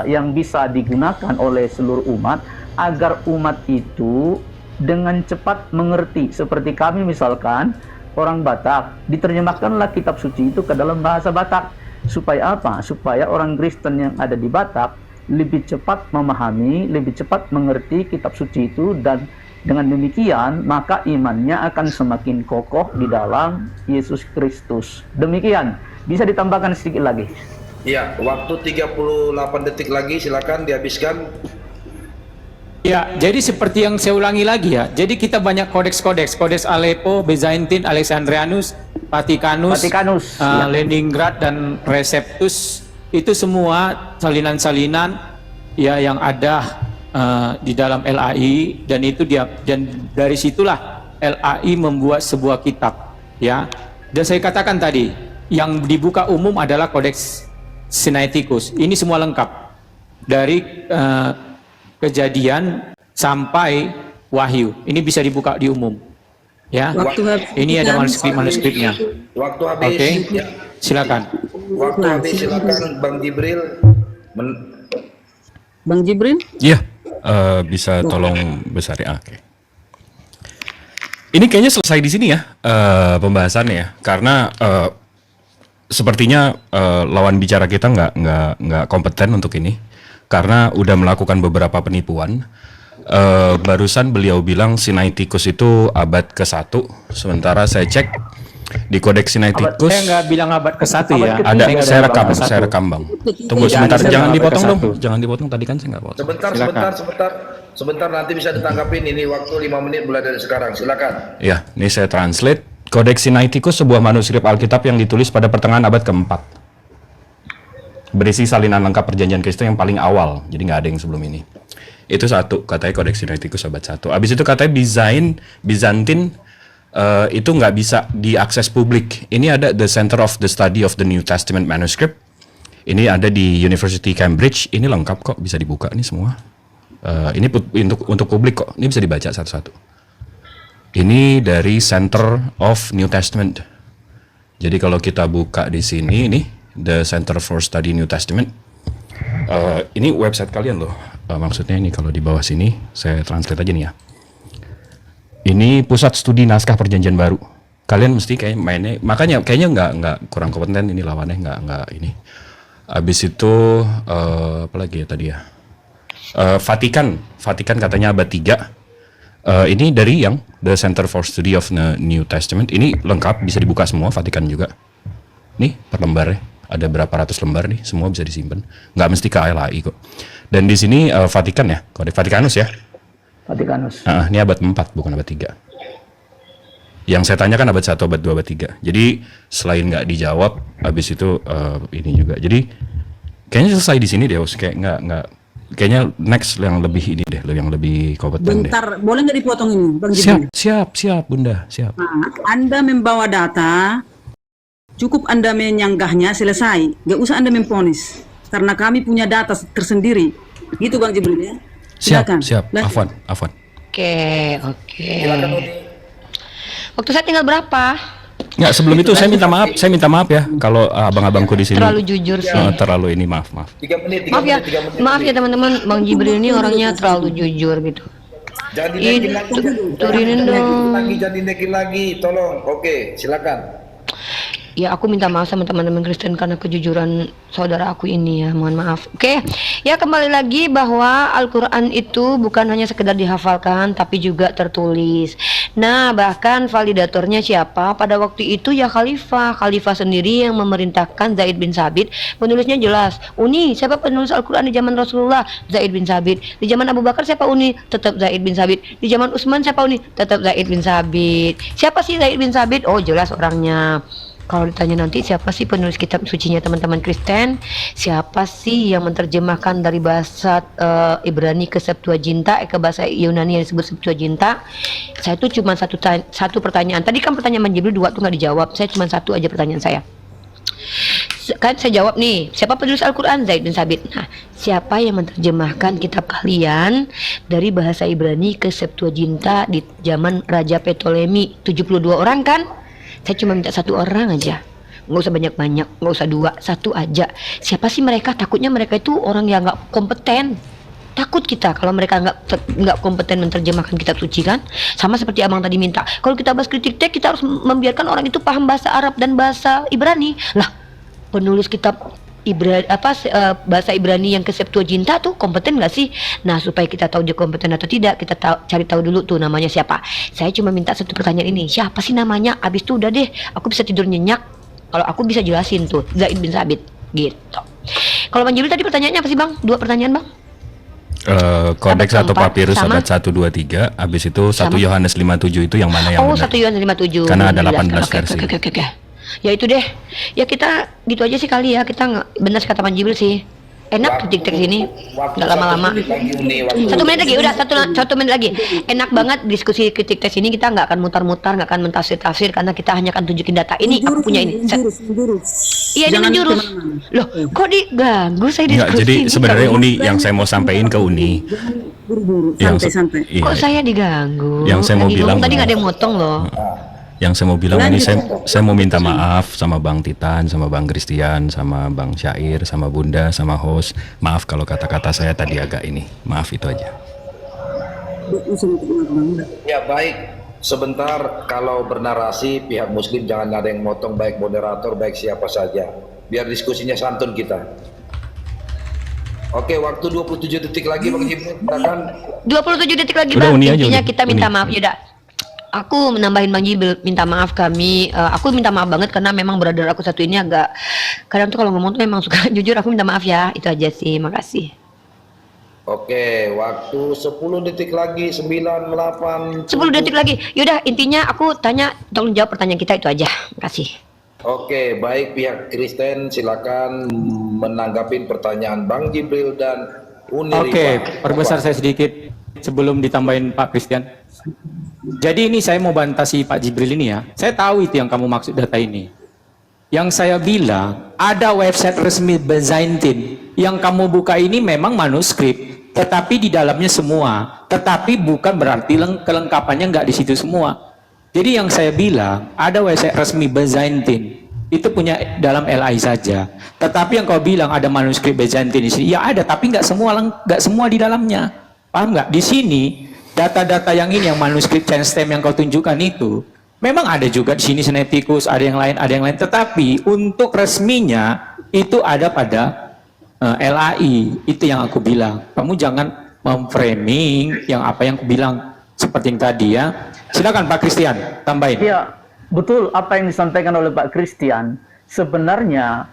yang bisa digunakan oleh seluruh umat, agar umat itu dengan cepat mengerti. Seperti kami misalkan orang Batak, diterjemahkanlah kitab suci itu ke dalam bahasa Batak. Supaya apa? Supaya orang Kristen yang ada di Batak lebih cepat memahami, lebih cepat mengerti kitab suci itu, dan dengan demikian maka imannya akan semakin kokoh di dalam Yesus Kristus. Demikian. Bisa ditambahkan sedikit lagi? Ya, waktu 38 detik lagi, silakan dihabiskan. Ya, jadi seperti yang saya ulangi lagi ya. Jadi kita banyak kodeks Aleppo, Byzantine, Alexandrianus, Vaticanus, ya. Leningrad dan Receptus. Itu semua salinan-salinan ya yang ada di dalam LAI, dan itu dan dari situlah LAI membuat sebuah kitab ya. Dan saya katakan tadi, yang dibuka umum adalah kodeks Sinaiticus. Ini semua lengkap dari Kejadian sampai Wahyu. Ini bisa dibuka di umum. Ya. Ini ada manuskripnya. Waktu habis. Oke. Ya. Silakan. Waktu habis, silakan Bang Jibril. Bang Jibril? Iya, bisa tolong besari. Oke. Ini kayaknya selesai di sini ya pembahasannya ya, karena sepertinya lawan bicara kita nggak kompeten untuk ini, karena udah melakukan beberapa penipuan. Barusan beliau bilang Sinaiticus itu abad ke-1, sementara saya cek di kodeks Sinaiticus. Saya nggak bilang abad ke-1 ya. Ada, saya rekam Bang. Tunggu sebentar, jangan dipotong dong. ke-1. Jangan dipotong, tadi kan saya nggak potong. Sebentar, nanti bisa ditanggapin. Ini waktu 5 menit mulai dari sekarang, silakan. Ya, ini saya translate. Kodeks Sinaiticus sebuah manuskrip Alkitab yang ditulis pada pertengahan abad ke-4. Berisi salinan lengkap perjanjian Kristen yang paling awal, jadi nggak ada yang sebelum ini. Itu satu, katanya kodeks Sinaiticus abad 1. Abis itu katanya Byzantine itu nggak bisa diakses publik. Ini ada The Center of the Study of the New Testament Manuscript. Ini ada di University Cambridge. Ini lengkap kok, bisa dibuka ini semua. Ini untuk publik kok. Ini bisa dibaca satu-satu. Ini dari Center of New Testament. Jadi kalau kita buka di sini, ini The Center for Study New Testament. Ini website kalian loh. Maksudnya ini kalau di bawah sini, saya translate aja nih ya. Ini pusat studi naskah perjanjian baru. Kalian mesti kayak mainnya, makanya kayaknya nggak kurang kompeten ini lawannya, nggak ini. Abis itu apa lagi ya tadi ya? Vatikan katanya abad 3. Ini dari yang The Center for Study of the New Testament. Ini lengkap, bisa dibuka semua, Vatikan juga. Nih per lembarnya, ada berapa ratus lembar nih, semua bisa disimpan. Nggak mesti ke LAI kok. Dan di sini Vatikan ya, kodeks Vaticanus ya. Vaticanus. Ini abad 4, bukan abad 3. Yang saya tanyakan abad 1, abad 2, abad 3. Jadi selain nggak dijawab, habis itu ini juga. Jadi kayaknya selesai di sini deh, Us. Kayak nggak. Kayaknya next yang lebih ini deh, yang lebih kompeten deh. Bentar, boleh nggak dipotong ini, Bang Siap, Jibril? siap, Bunda, siap. Nah, Anda membawa data, cukup Anda menyanggahnya, selesai. Nggak usah Anda memponis. Karena kami punya data tersendiri. Gitu Bang Jibril ya. Silakan. Siap. Lanjut. Afwan. Oke. Waktu saya tinggal berapa? Nggak, sebelum itu saya minta maaf ya kalau abang-abangku di sini Terlalu jujur sih. terlalu ini, maaf. 3 menit. Maaf ya teman-teman, Bang Jibril ini orangnya terlalu jujur gitu. Jangan Ini dinaikin lagi. turunin dong. Jangan dinaikin lagi, tolong. Oke, silakan. Ya aku minta maaf sama teman-teman Kristen karena kejujuran saudara aku ini ya, mohon maaf. Oke, ya kembali lagi bahwa Al-Quran itu bukan hanya sekedar dihafalkan tapi juga tertulis. Nah bahkan validatornya siapa? Pada waktu itu ya Khalifah sendiri yang memerintahkan Zaid bin Sabit. Penulisnya jelas, Uni siapa penulis Al-Quran di zaman Rasulullah? Zaid bin Sabit. Di zaman Abu Bakar siapa Uni? Tetap Zaid bin Sabit. Di zaman Utsman siapa Uni? Tetap Zaid bin Sabit. Siapa sih Zaid bin Sabit? Oh jelas orangnya. Kalau ditanya nanti siapa sih penulis kitab sucinya teman-teman Kristen, siapa sih yang menerjemahkan dari bahasa Ibrani ke Septuaginta, ke bahasa Yunani yang disebut Septuaginta, saya tuh cuma satu pertanyaan. Tadi kan pertanyaan Jibril 2 tuh nggak dijawab, saya cuma satu aja pertanyaan saya. Kan saya jawab nih, siapa penulis Al-Quran? Zaid bin Sabit. Nah, siapa yang menerjemahkan kitab kalian dari bahasa Ibrani ke Septuaginta di zaman Raja Ptolemy? 72 orang kan? Saya cuma minta 1 orang aja, nggak usah banyak-banyak, nggak usah 2, 1 aja. Siapa sih mereka? Takutnya mereka itu orang yang nggak kompeten. Takut kita kalau mereka nggak kompeten menerjemahkan kitab suci kan? Sama seperti abang tadi minta. Kalau kita bahas kritik teks, kita harus membiarkan orang itu paham bahasa Arab dan bahasa Ibrani. Lah, penulis kitab bahasa Ibrani yang ke Septuaginta tuh kompeten nggak sih? Nah supaya kita tahu dia kompeten atau tidak, kita cari tahu dulu tuh namanya siapa. Saya cuma minta 1 pertanyaan ini, siapa sih namanya? Abis itu udah deh, aku bisa tidur nyenyak. Kalau aku bisa jelasin tuh Zaid bin Sabit gitu. Kalau Bang Jibril tadi pertanyaannya apa sih Bang? 2 pertanyaan Bang? Kodeks Abad atau keempat, papirus sama? abad 1, 2, 3. Habis itu 1 Sama? Yohanes 5:7 itu yang mana yang Oh benar? 1 Yohanes 5:7. Karena ada 18 Oke, versi. Oke. Ya itu deh. Ya kita gitu aja sih kali ya. Kita nggak benar kata Bang Jibril sih. Enak kritik teks ini, nggak lama-lama. 1 menit lagi, udah 1 menit lagi. Enak banget diskusi kritik teks ini, kita nggak akan mutar-mutar, nggak akan mentafsir-tafsir karena kita hanya akan tunjukin data. Ini aku punya ini. Iya ini menjurus. Loh, kok diganggu saya Enggak, diskusi? jadi ini? sebenarnya Uni yang saya mau sampaikan ke Uni. Buru-buru, Yang santai-santai. iya, Kok saya diganggu? Yang saya mau Lagi bilang ngomong tadi bahwa- nggak ada yang motong loh. Yang saya mau bilang ini saya mau minta maaf sama Bang Titan, sama Bang Christian, sama Bang Syair, sama Bunda, sama host. Maaf kalau kata-kata saya tadi agak ini. Maaf itu aja. Ya baik, sebentar kalau bernarasi pihak muslim jangan ada yang motong, baik moderator baik siapa saja. Biar diskusinya santun kita. Oke, waktu 27 detik lagi Bang Jibril, silakan. 27 detik lagi Udah, Bang. Uni aja, Intinya Uni. kita minta Uni. maaf yaudah. Aku menambahin Bang Jibril, minta maaf kami. Aku minta maaf banget karena memang brother aku satu ini agak kadang tuh kalau ngomong tuh memang suka jujur. Aku minta maaf ya. Itu aja sih. Makasih. Oke, waktu 10 detik lagi, 9, 8, 10 detik lagi. Yaudah, intinya aku tanya, tolong jawab pertanyaan kita itu aja. Makasih. Oke, baik pihak Kristen silakan menanggapi pertanyaan Bang Jibril dan Uni Oke, Rifa. perbesar saya sedikit sebelum ditambahin Pak Christian. Jadi ini saya mau bantah si Pak Jibril ini ya. Saya tahu itu yang kamu maksud data ini. Yang saya bilang, ada website resmi Byzantine. Yang kamu buka ini memang manuskrip, tetapi di dalamnya semua. Tetapi bukan berarti kelengkapannya nggak di situ semua. Jadi yang saya bilang, ada website resmi Byzantine. Itu punya dalam LI saja. Tetapi yang kau bilang ada manuskrip Byzantine di sini, ya ada, tapi nggak semua di dalamnya. Paham nggak? Di sini data-data yang ini, yang manuskrip Chainstem yang kau tunjukkan itu, memang ada juga di sini Sinaiticus, ada yang lain. Tetapi untuk resminya itu ada pada LAI. Itu yang aku bilang. Kamu jangan memframing yang apa yang aku bilang seperti yang tadi ya. Silakan Pak Christian, tambahin. Ya, betul apa yang disampaikan oleh Pak Christian. Sebenarnya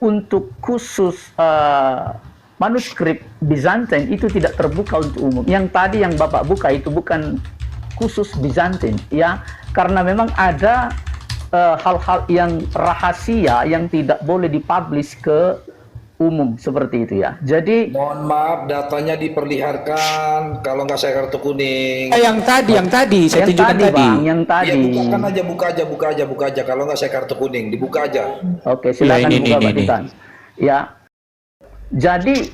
untuk khusus manuskrip Bizantin itu tidak terbuka untuk umum. Yang tadi yang Bapak buka itu bukan khusus Bizantin, ya, karena memang ada hal-hal yang rahasia yang tidak boleh dipublish ke umum seperti itu ya. Jadi Mohon maaf, datanya diperlihatkan. Kalau nggak saya kartu kuning. Yang tadi saya yang tunjukkan tadi. Bang, yang tadi. Iya, bukakan aja, buka aja. Kalau nggak saya kartu kuning, dibuka aja. Oke, silakan Ya, buka Pak ini. Titan. Ya. Jadi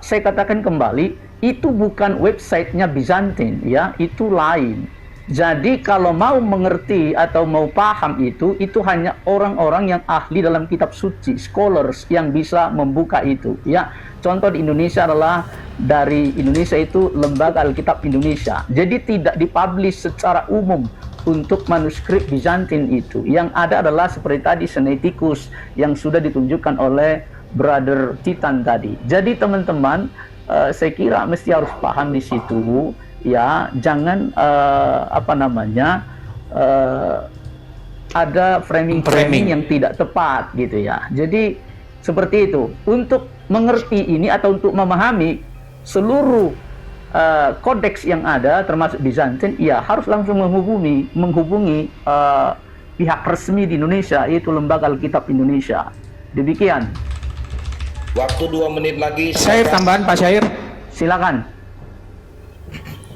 saya katakan kembali, itu bukan websitenya Bizantin, ya, itu lain. Jadi kalau mau mengerti atau mau paham itu hanya orang-orang yang ahli dalam kitab suci, scholars yang bisa membuka itu, ya. Contoh di Indonesia adalah dari Indonesia itu Lembaga Alkitab Indonesia. Jadi tidak dipublish secara umum untuk manuskrip Bizantin itu. Yang ada adalah seperti tadi Sinaiticus yang sudah ditunjukkan oleh Brother Titan tadi. Jadi teman-teman, saya kira mesti harus paham di situ. Ya, jangan ada framing yang tidak tepat gitu ya. Jadi seperti itu. Untuk mengerti ini atau untuk memahami seluruh kodeks yang ada termasuk Bizantin, ya harus langsung menghubungi pihak resmi di Indonesia, yaitu Lembaga Alkitab Indonesia. Demikian. Waktu 2 menit lagi. Syair tambahan Pak Syair. Silakan.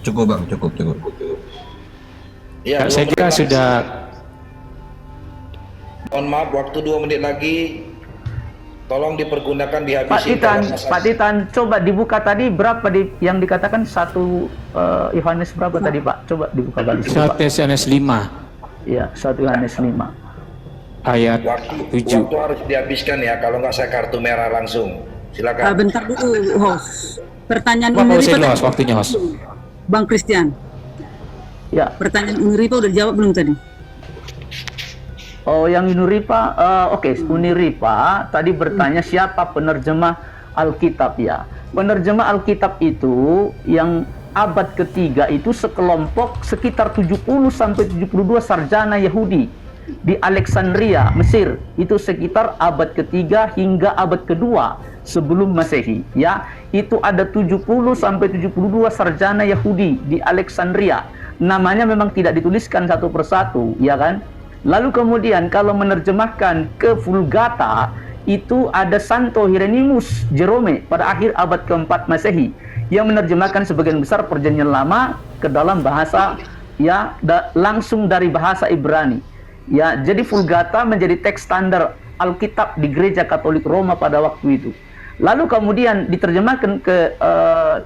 Cukup Bang, cukup. Ya, Saya 2 kira menit lagi. sudah. Mohon maaf, waktu 2 menit lagi. Tolong dipergunakan dihabisi. Pak Titan, coba dibuka tadi berapa yang dikatakan 1 Yohanes berapa tadi Pak? Coba dibuka balik. 1 Yohanes 5 Ya, 1 Yohanes 5. ayat Waktu 7. harus dihabiskan ya, kalau nggak saya kartu merah langsung. Silakan. Bentar dulu, host. Pertanyaan Bapak Uniripa Usain Los, waktunya Los. Bang Christian. Ya. Pertanyaan Uniripa udah dijawab belum tadi? Oh, yang Uniripa, oke, Uniripa tadi bertanya siapa penerjemah Alkitab ya. Penerjemah Alkitab itu yang abad ketiga itu sekelompok sekitar 70 sampai 72 sarjana Yahudi di Alexandria, Mesir. Itu sekitar abad ketiga hingga abad kedua sebelum Masehi ya. Itu ada 70 sampai 72 sarjana Yahudi di Alexandria. Namanya memang tidak dituliskan satu persatu, ya kan? Lalu kemudian kalau menerjemahkan ke Vulgata, itu ada Santo Hieronymus Jerome pada akhir abad keempat Masehi yang menerjemahkan sebagian besar Perjanjian Lama ke dalam bahasa ya langsung dari bahasa Ibrani. Ya, jadi Vulgata menjadi teks standar Alkitab di Gereja Katolik Roma pada waktu itu. Lalu kemudian diterjemahkan ke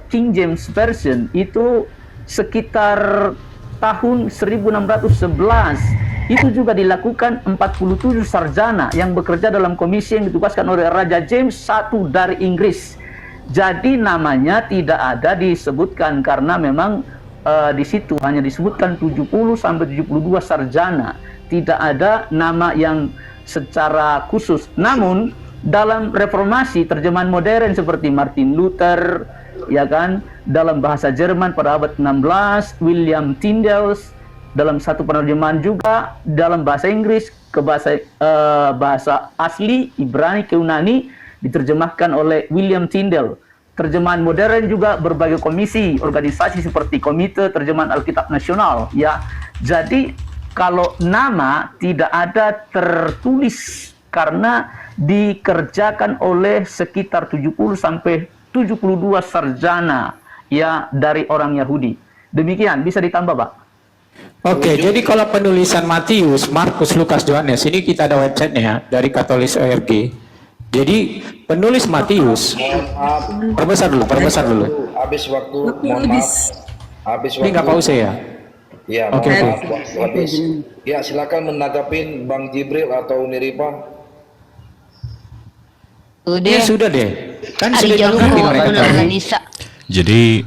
King James Version itu sekitar tahun 1611. Itu juga dilakukan 47 sarjana yang bekerja dalam komisi yang ditugaskan oleh Raja James I dari Inggris. Jadi namanya tidak ada disebutkan karena memang di situ hanya disebutkan 70 sampai 72 sarjana. Tidak ada nama yang secara khusus. Namun dalam reformasi terjemahan modern seperti Martin Luther, ya kan, dalam bahasa Jerman pada abad 16, William Tyndale, dalam satu penerjemahan juga dalam bahasa Inggris ke bahasa asli Ibrani ke Yunani diterjemahkan oleh William Tyndale. Terjemahan modern juga berbagai komisi, organisasi seperti Komite Terjemahan Alkitab Nasional ya. Jadi kalau nama tidak ada tertulis karena dikerjakan oleh sekitar 70 sampai 72 sarjana ya dari orang Yahudi. Demikian, bisa ditambah Pak. Oke, jadi kalau penulisan Matius, Markus, Lukas, Yohanes, ini kita ada websitenya dari Katolik.org. Jadi penulis Matius, perbesar dulu. Habis waktu, mohon maaf. Habis waktu. Ini nggak pause ya? Iya, Oke, mohon oke. maaf, waktu habis. Ya, silakan menanggapin Bang Jibril atau Uniripa. Ya sudah deh, kan Ari sudah Jaluko, ditanggapi mereka Nurul tadi. Nisa. Jadi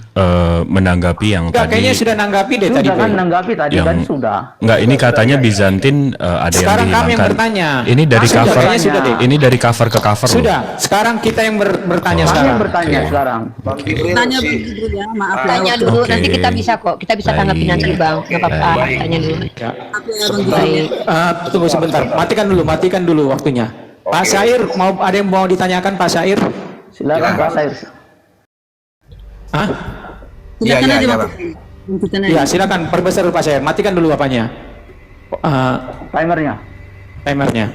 menanggapi yang Enggak, tadi, kayaknya sudah nanggapi deh tadi. Sudah kan Boy. menanggapi tadi Yang- kan sudah. Enggak, ini katanya Bizantin ada Sekarang yang kami yang dihilangkan. bertanya. Ini dari Sudah, cover. kayaknya sudah deh. Ini dari cover ke cover loh. Sudah, sekarang kita yang bertanya Kami sekarang. yang bertanya Oke. sekarang. Bang Jibril Tanya si- Bang Jibril ya, maaf ya. Tanya dulu, Oke. nanti kita bisa kok. Kita bisa tanggapi Baik. nanti Bang. Nggak apa-apa, Baik. tanya dulu. Ya. Maaf ya, Bang Baik. Jibril. Tunggu sebentar, matikan dulu waktunya. Pak Syair, ada yang mau ditanyakan Pak Syair? Silakan Pak Sair. Hah? Iya, Silakan iya, aja iya, Bang. Bang. Kita Ya, naik. silakan perbesar dulu Pak Syair. Matikan dulu apanya? Timernya. Timernya.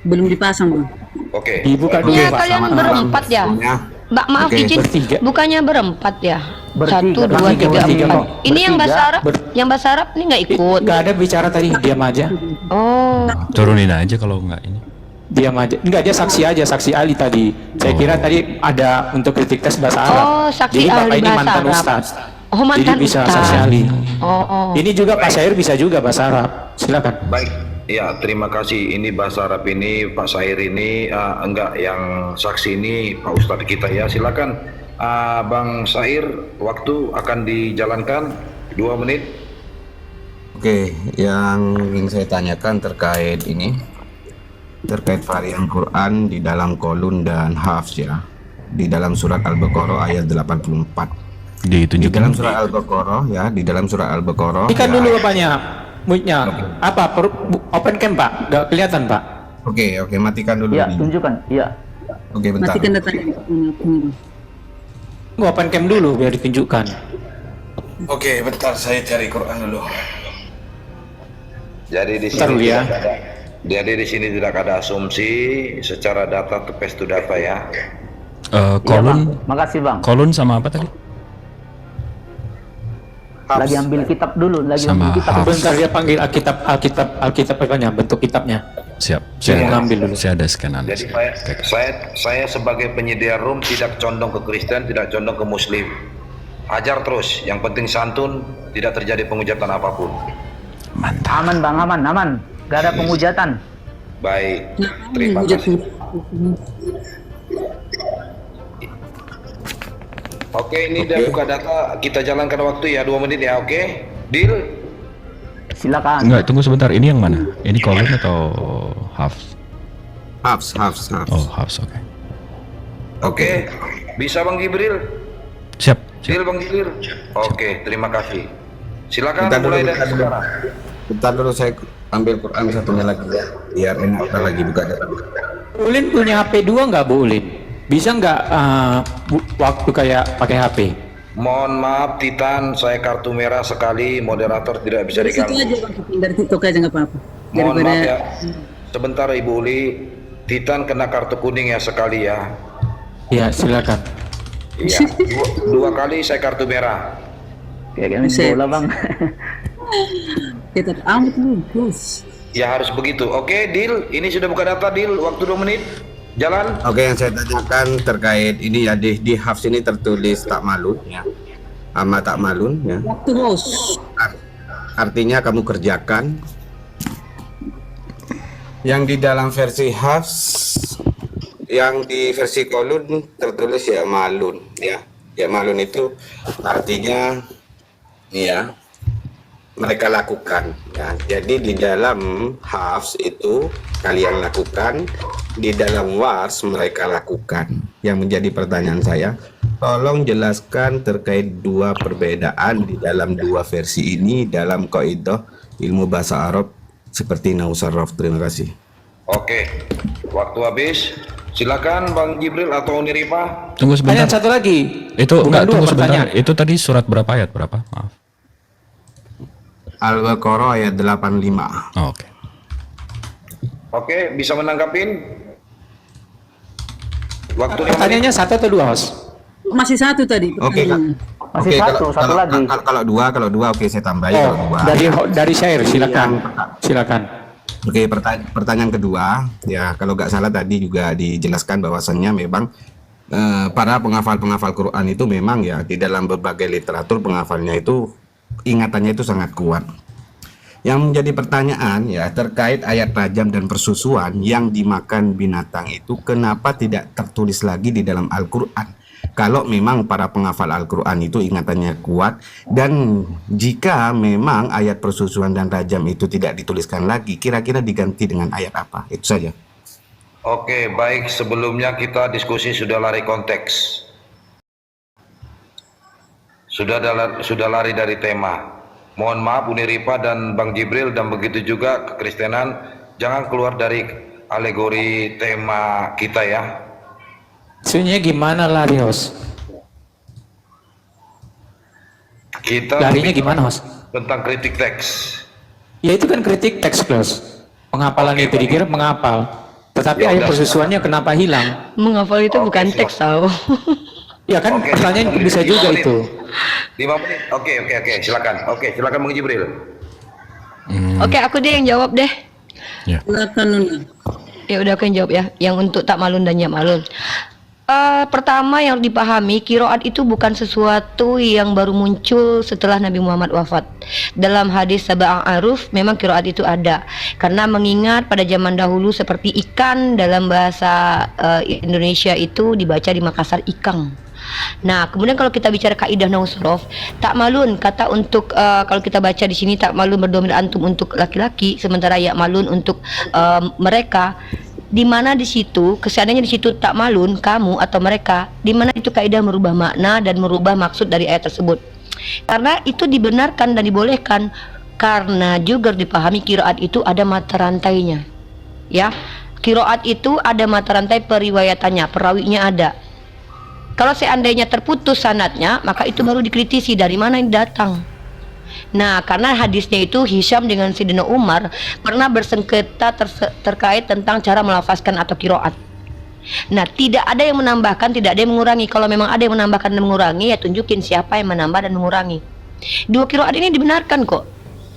Belum dipasang, Bang. Oke. Dibuka dulu, Ya, Pak. kalian Selamat berempat ya. semuanya. Mbak, maaf Oke, izin, bertiga. bukannya berempat ya? Bertiga, 1, 2, bertiga, 3, bertiga 4. kok. Ini yang bahasa Bertiga. Arab, yang bahasa Arab ini nggak ikut. Nggak ada bicara tadi, diam aja. Oh, Turunin aja kalau nggak ini. Diam aja. Enggak, dia saksi aja, saksi ahli tadi. Saya kira tadi ada untuk kritik tes bahasa Arab. Oh, saksi Jadi Bapak ahli ini bahasa mantan Arab. ustaz. Oh, mantan Jadi bisa ustaz. saksi ahli. oh. Ini juga Pak Syair bisa juga bahasa Arab. Silakan. Baik, ya terima kasih. Ini bahasa Arab ini Pak Sair ini enggak, yang saksi ini Pak Ustadz kita ya. Silakan Bang Sair, waktu akan dijalankan 2 menit. Oke, yang ingin saya tanyakan terkait ini, terkait varian Quran di dalam Qolun dan Hafs ya, di dalam surat Al-Baqarah ayat 84. Di dalam Ditunjukkan. surat Al-Baqarah ya, di dalam surat Al-Baqarah. Ikan ya, dulu Bapaknya. Mute-nya. Apa? Open cam Pak? Nggak kelihatan Pak? Oke, matikan dulu. Ya, ini. tunjukkan. Ya. Oke, bentar. Matikan datanya. Nggak open cam dulu biar ditunjukkan. Oke, bentar saya cari Quran dulu. Jadi di Bentar sini dulu ya. tidak ada, jadi di sini tidak ada asumsi secara data to face to data ya. Iya, Bang. Kolon, Makasih, Bang. kolon sama apa tadi? Lagi ambil kitab dulu, lagi Sama ambil kitab. Hafs. Bentar dia panggil Alkitab apanya? Bentuk kitabnya. Siap. Saya mau ngambil dulu. Saya ada scanan. Jadi saya sebagai penyedia room tidak condong ke Kristen, tidak condong ke Muslim. Hajar terus, yang penting santun, tidak terjadi penghujatan apapun. Mantap. Aman, Bang, aman. Gak ada penghujatan. Baik, terima kasih. Oke, ini udah buka data, kita jalankan waktu ya 2 menit ya, oke? Deal? Silakan. Enggak, tunggu sebentar. Ini yang mana? Ini kolon atau Hafs? Hafs. Oh, Hafs, oke. Oke, bisa Bang Jibril? Siap. Deal Bang Jibril? Oke, terima kasih. Silakan Bentar dulu, mulai dari bentar dulu. sekarang. Bentar dulu saya ambil Quran satunya lagi ya, biar enak lagi buka data. Ulin punya HP 2 nggak Bu Ulin? Bisa nggak waktu kayak pakai HP? Mohon maaf Titan, saya kartu merah sekali, moderator tidak bisa Dari situ diganggu. aja, Bang. Dari TikTok aja nggak apa-apa. Mohon Daripada maaf ya. Sebentar Ibu Uli, Titan kena kartu kuning ya sekali ya. Ya silakan. Iya, dua kali saya kartu merah. Kayak main Buset. bola, Bang. kita amat lu, terus. Ya harus begitu. Oke, deal. Ini sudah buka data, deal. Waktu 2 menit. Jalan. Oke, yang saya tanyakan terkait ini ya, di Hafs ini tertulis tak malun ya, ama tak malun ya. Waktu bos. Artinya kamu kerjakan. Yang di dalam versi Hafs, yang di versi Qolun tertulis ya malun ya. Ya malun itu artinya ya mereka lakukan ya. Jadi di dalam Hafs itu kalian lakukan, di dalam Wars mereka lakukan. Yang menjadi pertanyaan saya, tolong jelaskan terkait dua perbedaan di dalam dua versi ini dalam kaidah ilmu bahasa Arab seperti Nausarraf. Terima kasih. Oke. Waktu habis. Silakan Bang Jibril atau Uniripa. Tunggu sebentar. Pertanyaan satu lagi. Itu Bukan enggak, dua tunggu sebentar. pertanyaan. Itu tadi surat berapa ayat berapa? Maaf. Al-Baqarah ayat 85. Oh, oke. Oke, bisa menanggapin? Waktu 5 menit. Pertanyaannya satu atau dua, Host? Masih satu tadi. Oke, pertanyaannya. Masih oke, satu lagi. kalau dua oke saya tambahin Oh, kalau dua. dari Syair, silakan. Silakan. Oke, pertanyaan kedua, ya kalau nggak salah tadi juga dijelaskan bahwasannya memang para penghafal Quran itu memang ya di dalam berbagai literatur penghafalnya itu ingatannya itu sangat kuat. Yang menjadi pertanyaan ya terkait ayat rajam dan persusuan yang dimakan binatang itu kenapa tidak tertulis lagi di dalam Al-Quran? Kalau memang para penghafal Al-Quran itu ingatannya kuat, dan jika memang ayat persusuan dan rajam itu tidak dituliskan lagi, kira-kira diganti dengan ayat apa? Itu saja. Oke, baik. Sebelumnya kita diskusi sudah lari konteks. Sudah lari dari tema. Mohon maaf Uniripa dan Bang Jibril dan begitu juga kekristenan, jangan keluar dari alegori tema kita ya. Sebenarnya gimana lari, Host? Kita Larinya berbicara gimana, Mas? tentang kritik teks. Ya itu kan kritik teks, Bos. Penghafalan itu dikira menghafal. Tetapi Ya ayat udah. persusuannya kenapa hilang? Menghafal itu Oke, bukan silakan. teks tahu. Ya kan Oke, pertanyaan 5 menit, bisa 5 juga menit. itu. 5 menit. Oke, silakan. Oke, silakan Bang Jibril. Oke, aku deh yang jawab deh. Silakan Nona. Ya udah aku yang jawab ya, yang untuk tak malun dan ya malun. Pertama yang harus dipahami, kiroat itu bukan sesuatu yang baru muncul setelah Nabi Muhammad wafat. Dalam hadis Sab'ah Aruf memang kiroat itu ada, karena mengingat pada zaman dahulu seperti ikan dalam bahasa Indonesia itu dibaca di Makassar ikang. Nah, kemudian kalau kita bicara kaidah nahwu sorof, tak malun kata untuk kalau kita baca di sini tak malun berdomir antum untuk laki-laki, sementara ya malun untuk mereka. Di mana di situ, kesannya di situ tak malun kamu atau mereka, di mana itu kaidah merubah makna dan merubah maksud dari ayat tersebut. Karena itu dibenarkan dan dibolehkan, karena juga dipahami kiroat itu ada mata rantainya. Ya, kiroat itu ada mata rantai periwayatannya, perawinya ada. Kalau seandainya terputus sanadnya, maka itu baru dikritisi dari mana ini datang. Nah, karena hadisnya itu Hisham dengan Sayyidina Umar pernah bersengketa terkait tentang cara melafazkan atau kiroat. Nah, tidak ada yang menambahkan, tidak ada yang mengurangi. Kalau memang ada yang menambahkan dan mengurangi, ya tunjukin siapa yang menambah dan mengurangi. Dua kiroat ini dibenarkan kok.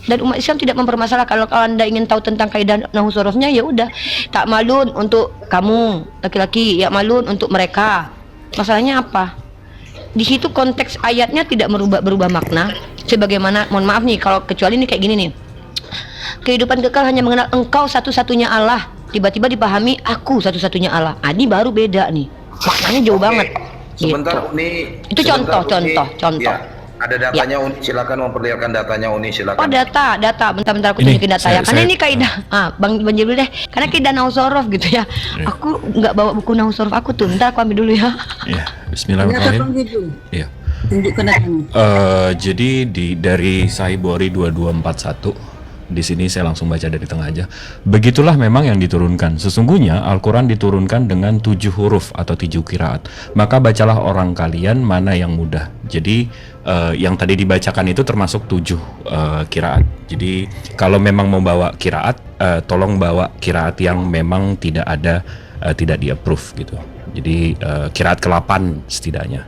Dan umat Islam tidak mempermasalahkan. Kalau Anda ingin tahu tentang kaidah nahwu sorofnya, ya udah, tak malun untuk kamu laki-laki, ya malun untuk mereka. Masalahnya apa? Di situ konteks ayatnya tidak berubah makna, sebagaimana, mohon maaf nih kalau kecuali ini kayak gini nih, kehidupan kekal hanya mengenal engkau satu-satunya Allah, tiba-tiba dipahami aku satu-satunya Allah. Ini baru beda nih, maknanya jauh banget Sebentar gitu. Uni. Itu sebentar, contoh. Ya, ada datanya Uni, silakan memperlihatkan datanya Uni, silakan. Oh, data, bentar aku Ini, tunjukin data ya. Karena saya- ini kaidah, Bang Jibril deh, karena kaidah nahwu sorof gitu ya. Aku nggak bawa buku nahwu sorof aku tuh, ntar aku ambil dulu ya. Ya, Ternyata Bismillahirrahmanirrahim. Bang Jibril. Iya. Tunjukkan datanya. Jadi dari Saibori 2241 di sini saya langsung baca dari tengah aja. Begitulah memang yang diturunkan. Sesungguhnya Al-Quran diturunkan dengan 7 huruf atau 7 kiraat. Maka bacalah orang kalian mana yang mudah. Jadi yang tadi dibacakan itu termasuk 7 kiraat. Jadi kalau memang mau bawa kiraat, tolong bawa kiraat yang memang tidak ada, tidak di-approve gitu. Jadi kiraat ke-8 setidaknya.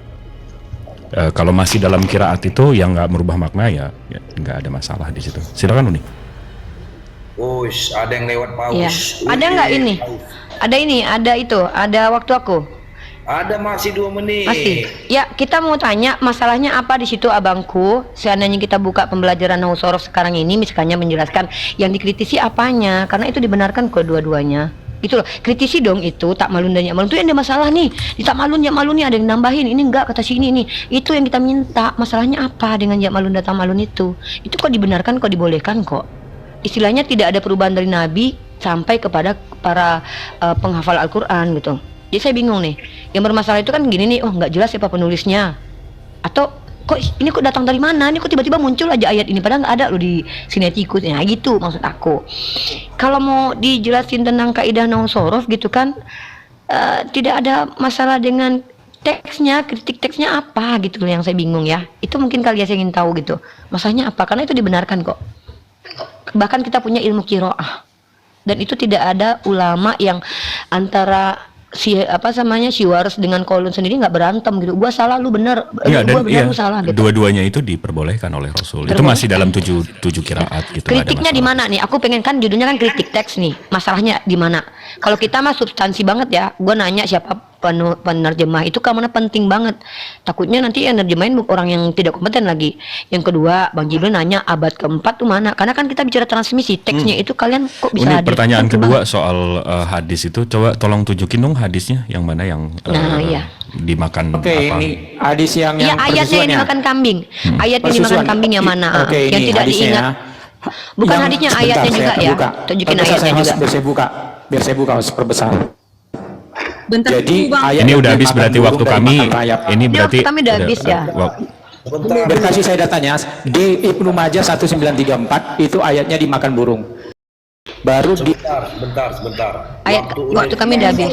Kalau masih dalam kiraat itu yang nggak merubah makna ya nggak ada masalah di situ. Silakan Uni. Ush, ada yang lewat Iya. paus. Ada nggak ini? Ada ini, ada itu, ada waktu aku. Ada masih 2 menit. Masih. Ya, kita mau tanya masalahnya apa di situ abangku. Seandainya kita buka pembelajaran nahwu sorof sekarang ini, misalnya menjelaskan yang dikritisi apanya, karena itu dibenarkan kedua-duanya. Gitu loh, kritisi dong itu tak malun dan ya malun itu yang ada masalah nih. Di tak malun ya malun nih ada yang nambahin, ini enggak kata sini nih. Itu yang kita minta. Masalahnya apa dengan ya malun dan tak malun itu? Itu kok dibenarkan, kok dibolehkan kok. Istilahnya tidak ada perubahan dari Nabi sampai kepada para penghafal Al-Quran gitu. Jadi saya bingung nih. Yang bermasalah itu kan gini nih, oh nggak jelas siapa penulisnya. Atau kok ini kok datang dari mana? Ini kok tiba-tiba muncul aja ayat ini padahal nggak ada loh di Sinetikus. Nah gitu maksud aku. Kalau mau dijelasin tentang kaidah nahwu sorof gitu kan, tidak ada masalah dengan teksnya, kritik teksnya apa gitu loh yang saya bingung ya. Itu mungkin kalian saya ingin tahu gitu. Masalahnya apa? Karena itu dibenarkan kok. Bahkan kita punya ilmu qiraah. Dan itu tidak ada ulama yang antara Syuwaris dengan Qaulun sendiri nggak berantem gitu. Gua salah lu bener, Iya, gua dan bener iya, lu salah gitu. dua-duanya itu diperbolehkan oleh Rasul. Itu Terbolehkan. masih dalam 7 kiraat gitu. nggak ada Kritiknya di masalah. mana nih? Aku pengen kan judulnya kan kritik teks nih. Masalahnya di mana? Kalau kita mah substansi banget ya. Gua nanya siapa penerjemah itu karena penting banget. Takutnya nanti yang nerjemahin orang yang tidak kompeten lagi. Yang kedua, Bang Jibril nanya abad keempat tuh mana? Karena kan kita bicara transmisi teksnya itu kalian kok bisa Uni, hadir? pertanyaan Penting kedua banget. soal hadis itu, coba tolong tunjukin dong hadisnya yang mana yang Nah, iya. dimakan Oke, apa? ini hadis yang Iya, ayatnya yang persusuannya. dimakan kambing. Ayat yang dimakan Persusuan. kambing yang mana? Oke, Yang ini tidak hadisnya diingat. ya. Bukan Yang- hadisnya, sebentar, ayatnya saya juga akan ya. buka. Tunjukin Perbesar ayatnya saya, juga. Biar saya buka, harus perbesar. Bentar Jadi dulu, Bang. ayat Ini udah yang habis makan berarti burung waktu dari kami. makan rayap. Ini berarti waktu kami udah habis ya. Biar kasih saya datanya, di Ibnu Majah 1934 itu ayatnya dimakan burung. Baru di Sebentar. Waktu kami udah habis.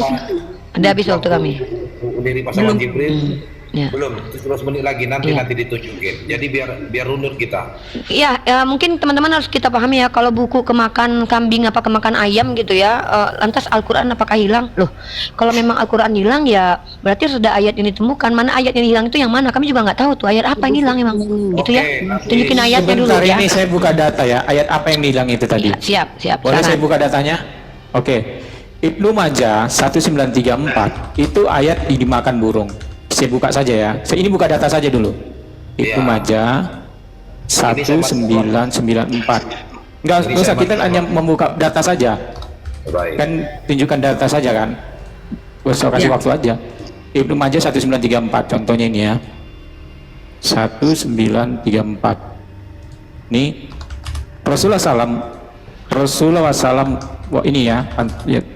Udah habis waktu kami. Uni pasangan Jibril. Ya. Belum, 17 menit lagi nanti ditunjukin. Jadi biar runut kita. Iya, mungkin teman-teman harus kita pahami ya, kalau buku kemakan kambing apa kemakan ayam gitu ya, lantas Al-Quran apakah hilang? Loh, kalau memang Al-Quran hilang ya berarti harus ada ayat yang ditemukan. Mana ayat yang hilang itu yang mana? Kami juga nggak tahu tuh ayat apa yang hilang emang. Gitu ya. Tunjukin ayatnya dulu Sebentar ya. ini saya buka data ya, ayat apa yang hilang itu tadi. Ya, siap. Boleh Sangat. saya buka datanya? Oke. Ibnu Majah 1934 itu ayat dimakan burung. Saya buka saja ya. Ini buka data saja dulu. Ibnu Majah 1994. Enggak usah, kita hanya membuka data saja. Baik. Kan tunjukkan data saja kan. Usah kasih waktu aja. Ibnu Majah 1934 contohnya ini ya. 1934. Nih Rasulullah SAW wah ini ya,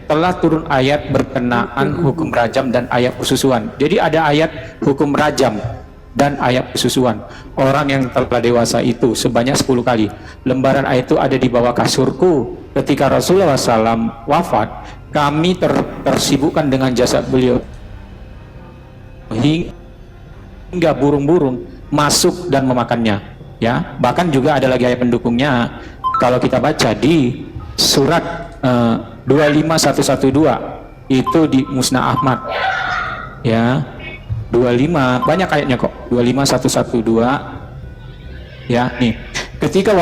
telah turun ayat berkenaan hukum rajam dan ayat persusuan. Jadi ada ayat hukum rajam dan ayat persusuan. Orang yang telah dewasa itu sebanyak 10 kali. Lembaran ayat itu ada di bawah kasurku. Ketika Rasulullah SAW wafat, kami tersibukkan dengan jasad beliau hingga burung-burung masuk dan memakannya. Ya, bahkan juga ada lagi ayat pendukungnya. Kalau kita baca di surat 25112 itu di Musnad Ahmad ya, 25 banyak ayatnya kok, 25112 ya. Nih ketika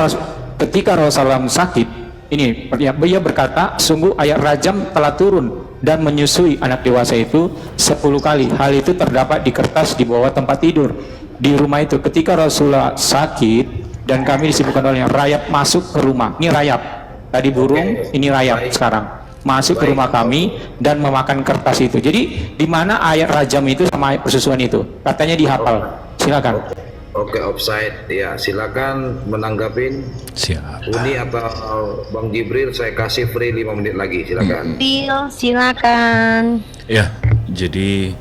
Rasulullah sakit ini ya, beliau berkata, sungguh ayat rajam telah turun dan menyusui anak dewasa itu 10 kali. Hal itu terdapat di kertas di bawah tempat tidur di rumah itu. Ketika Rasulullah sakit dan kami disibukkan oleh rayap masuk ke rumah. Ini rayap tadi burung, ini rayap sekarang masuk ke rumah kami dan memakan kertas itu. Jadi di mana ayat rajam itu sama ayat persusuan itu? Katanya dihafal. Silakan. Oke, offside. Ya, silakan menanggapin. Siap. Uni atau Bang Jibril, saya kasih free 5 menit lagi. Silakan. Silakan. Ya, jadi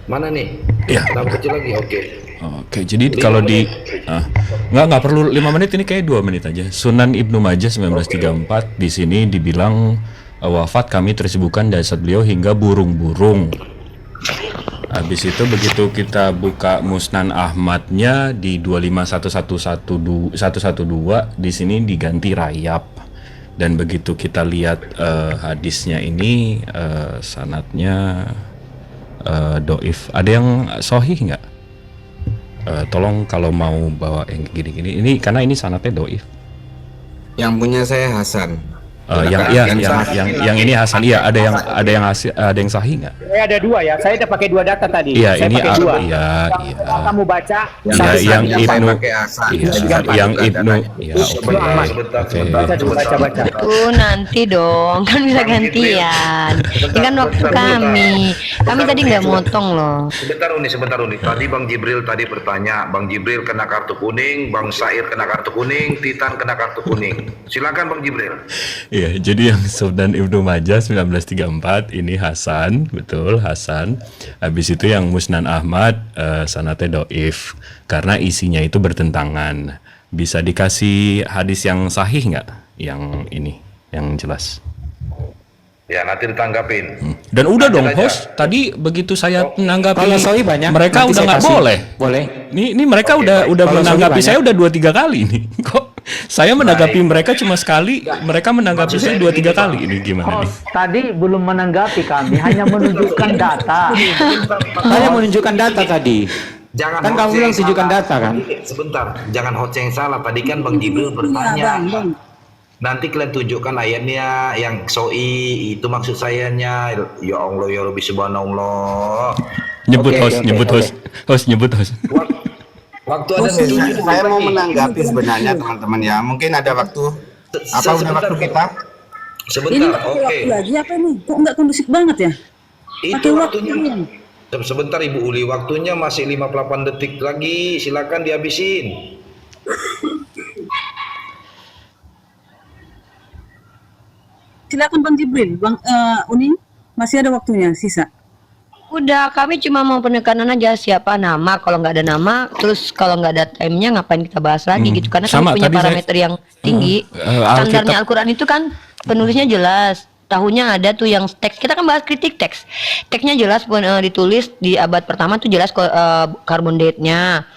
Mana nih? Ya. Tambah kecil lagi. Oke, jadi kalau di nggak perlu 5 menit, ini kayak 2 menit aja. Sunan Ibnu Majah 1934 di sini dibilang wafat kami tersibukkan jasad beliau hingga burung-burung. Habis itu begitu kita buka Musnad Ahmadnya di 2511112 di sini diganti rayap. Dan begitu kita lihat hadisnya ini sanadnya doif. Ada yang sahih nggak? Tolong kalau mau bawa yang gini-gini ini karena ini sanadnya doif. Yang punya saya Hasan. Yang ini Hasan, iya. Ada yang sahih nggak? Saya ada 2 ya. Saya udah pakai 2 data tadi. Iya, saya ini pakai 2. Iya. Kamu baca Yang Ibnu, yang Ibnu, ya oke. baca. Nanti dong, kan bisa gantian. Ini kan waktu kami. Kami tadi nggak motong loh. Sebentar Uni. Tadi Bang Jibril tadi bertanya, Bang Jibril kena kartu kuning, Bang Sair kena kartu kuning, Titan kena kartu kuning. Silakan Bang Jibril. Iya, jadi yang Sunan Ibnu Majah 1934 ini Hasan, betul Hasan. Habis itu yang Musnad Ahmad sanadnya doif karena isinya itu bertentangan. Bisa dikasih hadis yang sahih nggak? Yang ini, yang jelas. Ya, nanti ditanggapin. Dan udah Nanti dong aja. host, tadi begitu saya menanggapi Kalau sahih banyak, mereka nanti udah saya nggak kasih. boleh. Boleh. Ini mereka udah Kalau menanggapi sahih saya udah 2-3 kali nih. Kok saya menanggapi mereka cuma sekali, mereka menanggapi saya 2-3 kali. Ini gimana nih? Host tadi belum menanggapi kami, hanya menunjukkan data. Saya menunjukkan data tadi. Jangan Kan kamu hot bilang yang tunjukkan salah. data kan? Sebentar, jangan hot yang salah. Tadi kan Bang Jibril bertanya. Bang. Nanti kalian tunjukkan ayatnya yang soi itu maksud sayanya. Ya Allah ya Rabbi subhanallah. Nyebut Oke, host, oke, nyebut oke. host, nyebut host. Waktu ada Saya mau menanggapi sebenarnya teman-teman ya. Mungkin ada waktu. Apa udah waktu kita? Ini Sebentar, pakai oke. waktu lagi apa nih? Kok nggak kondusif banget ya? Itu Pakai waktunya. waktu. Sebentar Ibu Uli, waktunya masih 58 detik lagi. Silakan dihabisin. Silakan Bang Jibril, Bang Uni masih ada waktunya sisa. Udah, kami cuma mau penekanan aja siapa nama. Kalau nggak ada nama, terus kalau nggak ada time-nya ngapain kita bahas lagi gitu? Karena Sama, kami punya tadi saya- parameter yang tinggi. Alkitab- Standarnya Al-Quran itu kan penulisnya jelas. tahunya ada tuh yang teks. Kita kan bahas kritik teks. Teksnya jelas ditulis di abad pertama tuh jelas carbon date-nya.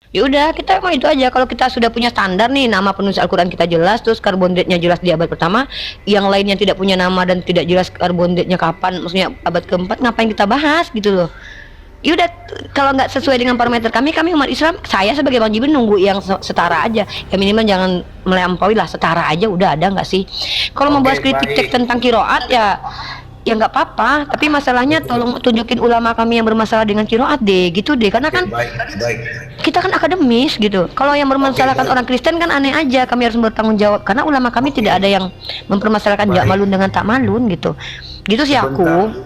Ya udah, kita emang itu aja. Kalau kita sudah punya standar nih, nama penulis Al-Quran kita jelas, terus carbon date-nya jelas di abad pertama, yang lainnya tidak punya nama dan tidak jelas carbon date-nya kapan, maksudnya abad keempat, ngapain kita bahas gitu loh. Ya udah, kalau nggak sesuai dengan parameter kami umat Islam, saya sebagai Bang Jibril nunggu yang setara aja. Ya minimal jangan melampaui lah, setara aja udah ada nggak sih? Kalau mau bahas kritik teks tentang kiroat ya nggak apa-apa, tapi masalahnya tolong tunjukin ulama kami yang bermasalah dengan kiroat deh, gitu deh, karena kan Baik. kita kan akademis gitu. Kalau yang bermasalahkan orang Kristen kan aneh aja, kami harus bertanggung jawab karena ulama kami tidak ada yang mempermasalahkan jak malun dengan tak malun gitu. Gitu sih aku.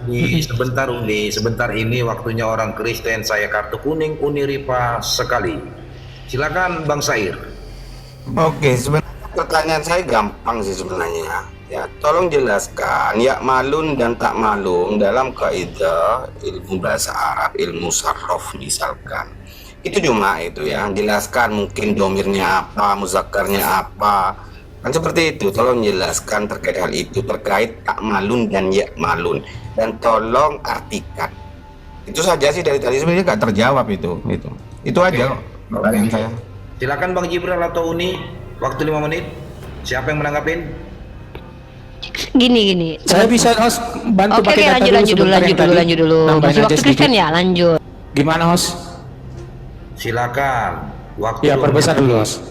Sebentar ini waktunya orang Kristen. Saya kartu kuning Uniripa sekali. Silakan Bang Sair. Oke, sebenarnya pertanyaan saya gampang sih sebenarnya. Ya, tolong jelaskan ya malun dan tak malun dalam kaidah ilmu bahasa Arab, ilmu sarraf misalkan. Itu cuma itu ya, jelaskan mungkin domirnya apa, muzakkarnya apa. Kan seperti itu, tolong jelaskan terkait hal itu, terkait tak malun dan ya malun. Dan tolong artikan. Itu saja sih dari tadi sebenarnya nggak terjawab itu. Itu aja kok pertanyaan saya. Silakan Bang Jibril atau Uni, waktu 5 menit. Siapa yang menanggapin? Gini. Saya bisa host bantu Oke, pakai data lanjut sebentar yang tadi. dulu. Nambahin Masih aja waktu sedikit. Kristen ya, lanjut. Gimana host? Silakan. Waktu Ya, 2 perbesar menit dulu lagi. host.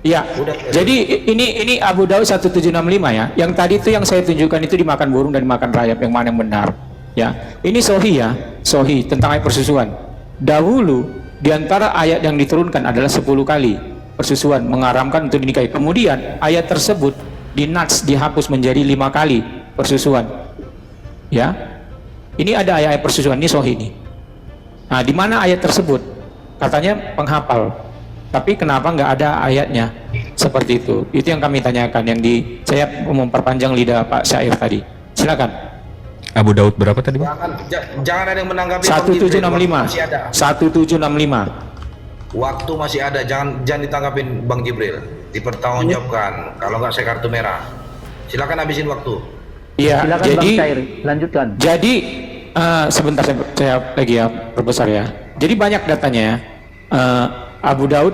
Iya. Udah. Jadi ini Abu Daud 1765 ya. Yang tadi itu yang saya tunjukkan itu dimakan burung dan dimakan rayap, yang mana yang benar? Ya. Ini sohi ya. Sohi tentang ayat persusuan. Dahulu di antara ayat yang diturunkan adalah 10 kali persusuan mengharamkan untuk dinikahi. Kemudian ayat tersebut dihapus menjadi 5 kali persusuan. Ya. Ini ada ayat persusuan, ini sohi ini. Nah, di mana ayat tersebut? Katanya penghafal. Tapi kenapa nggak ada ayatnya seperti itu? Itu yang kami tanyakan, saya memperpanjang lidah Pak Syair tadi. Silakan. Abu Daud berapa tadi, Bang? Jangan ada yang menanggapi. Bang Jibril. 1765. Masih ada. 1765. Waktu masih ada, jangan ditanggapin Bang Jibril. Dipertanggungjawabkan. Kalau nggak saya kartu merah. Silakan habisin waktu. Iya. Silakan Jadi Bang Sair, lanjutkan. Jadi sebentar saya lagi ya perbesar ya. Jadi banyak datanya ya. Abu Daud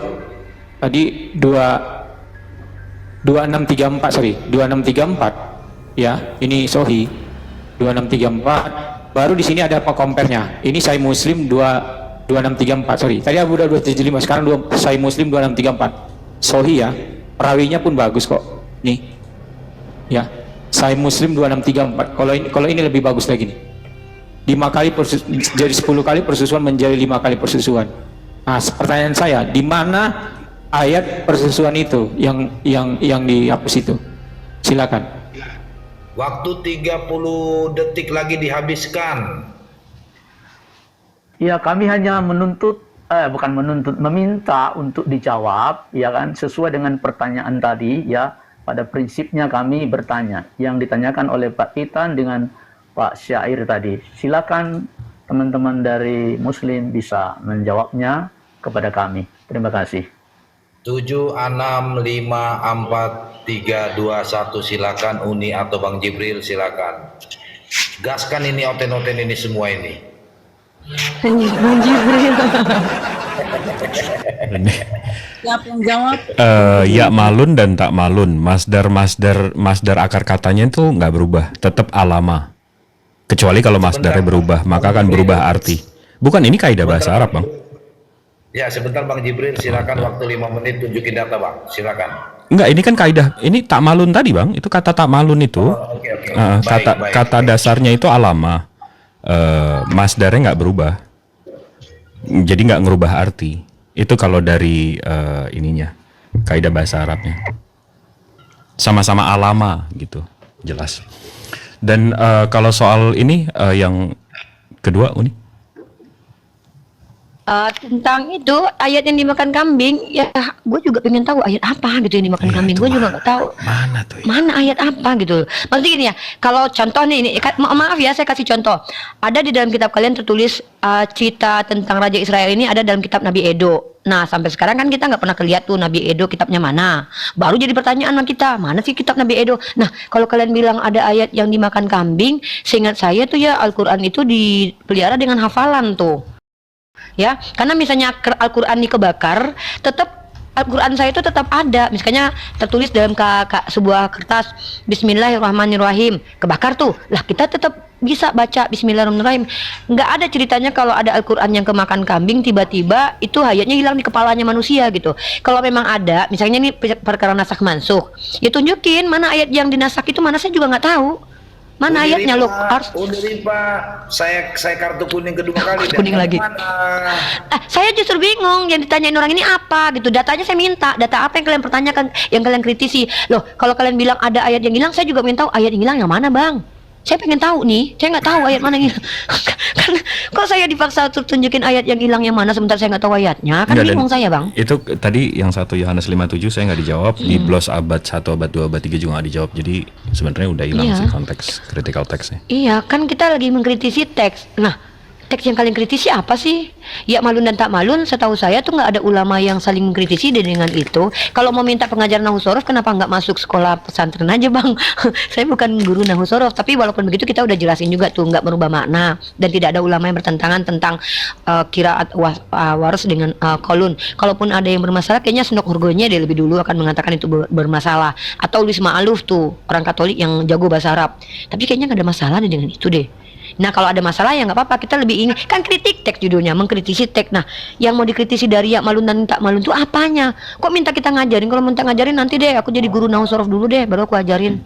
tadi 2634 ya, ini Sohi 2634. Baru di sini ada kompernya. Ini Sahih Muslim 2634, sorry. Tadi Abu Daud 275, sekarang Sahih Muslim 2634. Sohi ya, perawinya pun bagus kok. Nih. Ya, Sahih Muslim 2634. Kalau ini lebih bagus lagi nih. 5 kali jadi 10 kali persusuan menjadi 5 kali persusuan. Nah, pertanyaan saya, di mana ayat persusuan itu yang dihapus itu? Silakan. Waktu 30 detik lagi dihabiskan. Ya, kami hanya meminta untuk dijawab, ya kan, sesuai dengan pertanyaan tadi, ya. Pada prinsipnya kami bertanya, yang ditanyakan oleh Pak Titan dengan Pak Syair tadi. Silakan teman-teman dari Muslim bisa menjawabnya kepada kami. Terima kasih. 7, 6, 5, 4, 3, 2, 1. Silakan Uni atau Bang Jibril, silakan. Gaskan ini, oten-oten ini semua ini. Bang Jibril. Siapa yang jawab? Ya malun dan tak malun. Masdar akar katanya itu nggak berubah, tetap alama. Kecuali kalau masdarnya berubah, maka akan berubah arti. Bukan, ini kaidah bahasa Arab, Bang. Ya, sebentar Bang Jibril, silakan waktu 5 menit tunjukin data, Bang. Silakan. Enggak, ini kan kaidah. Ini tak malun tadi, Bang. Itu kata tak malun itu. Oke. Baik. Kata dasarnya itu alama. Masdarnya nggak berubah. Jadi nggak ngerubah arti. Itu kalau dari ininya, kaidah bahasa Arabnya. Sama-sama alama gitu, jelas. Dan kalau soal ini yang kedua, Uni? Tentang itu ayat yang dimakan kambing, ya gue juga pengen tahu ayat apa gitu yang dimakan Iya, kambing. itu Gue juga nggak tahu Mana tuh? mana ayat apa gitu. Maksudnya gini ya, kalau contoh nih, ini maaf ya saya kasih contoh. Ada di dalam kitab kalian tertulis cerita tentang Raja Israel ini ada dalam kitab Nabi Edo. Nah sampai sekarang kan kita nggak pernah kelihat tuh Nabi Edo kitabnya mana. Baru jadi pertanyaan sama kita, mana sih kitab Nabi Edo? Nah kalau kalian bilang ada ayat yang dimakan kambing, seingat saya tuh ya Al-Quran itu dipelihara dengan hafalan tuh. Ya, karena misalnya Al-Quran dikebakar, tetap Al-Quran saya itu tetap ada. Misalnya tertulis dalam sebuah kertas Bismillahirrahmanirrahim, kebakar tuh. Lah kita tetap bisa baca Bismillahirrahmanirrahim. Nggak ada ceritanya kalau ada Al-Quran yang kemakan kambing tiba-tiba itu ayatnya hilang di kepalanya manusia gitu. Kalau memang ada, misalnya ini perkara nasak mansukh, ya tunjukin mana ayat yang dinasak itu, mana saya juga nggak tahu. Mana ayatnya lo harus. Pak, saya kartu kuning kedua kali. Kuning lagi. Saya justru bingung yang ditanyain orang ini apa gitu. Datanya saya minta. Data apa yang kalian pertanyakan, yang kalian kritisi. Loh, kalau kalian bilang ada ayat yang hilang, saya juga ingin tahu ayat yang hilang yang mana, Bang. Saya pengen tahu nih. Saya nggak tahu ayat mana yang hilang. Karena kok saya dipaksa untuk tunjukin ayat yang hilang yang mana sementara saya nggak tahu ayatnya. Kan Enggak, bingung dan saya, Bang. Itu tadi yang 1 Yohanes 5:7 saya nggak dijawab, di BLOS abad 1, abad 2, abad 3 juga nggak dijawab. Jadi sebenarnya udah hilang Iya. sih konteks critical text-nya. Iya, kan kita lagi mengkritisi teks. Nah, teks yang kalian kritisi apa sih? Ya malun dan tak malun, setahu saya tuh nggak ada ulama yang saling mengkritisi dengan itu. Kalau mau minta pengajaran nahwu sorof, kenapa nggak masuk sekolah pesantren aja, Bang? Saya bukan guru nahwu sorof, tapi walaupun begitu kita udah jelasin juga tuh nggak merubah makna dan tidak ada ulama yang bertentangan tentang qiraat waras dengan kolun. Kalaupun ada yang bermasalah, kayaknya Senok Hurgonya dia lebih dulu akan mengatakan itu bermasalah. Atau Luis Ma'aluf tuh orang Katolik yang jago bahasa Arab. Tapi kayaknya nggak ada masalah deh dengan itu deh. Nah kalau ada masalah ya nggak apa-apa, kita lebih ingin kan kritik teks judulnya, mengkritisi teks. Nah yang mau dikritisi dari ya malun dan tak malun itu apanya? Kok minta kita ngajarin? Kalau minta ngajarin nanti deh aku jadi guru nahwu sorof dulu deh baru aku ajarin.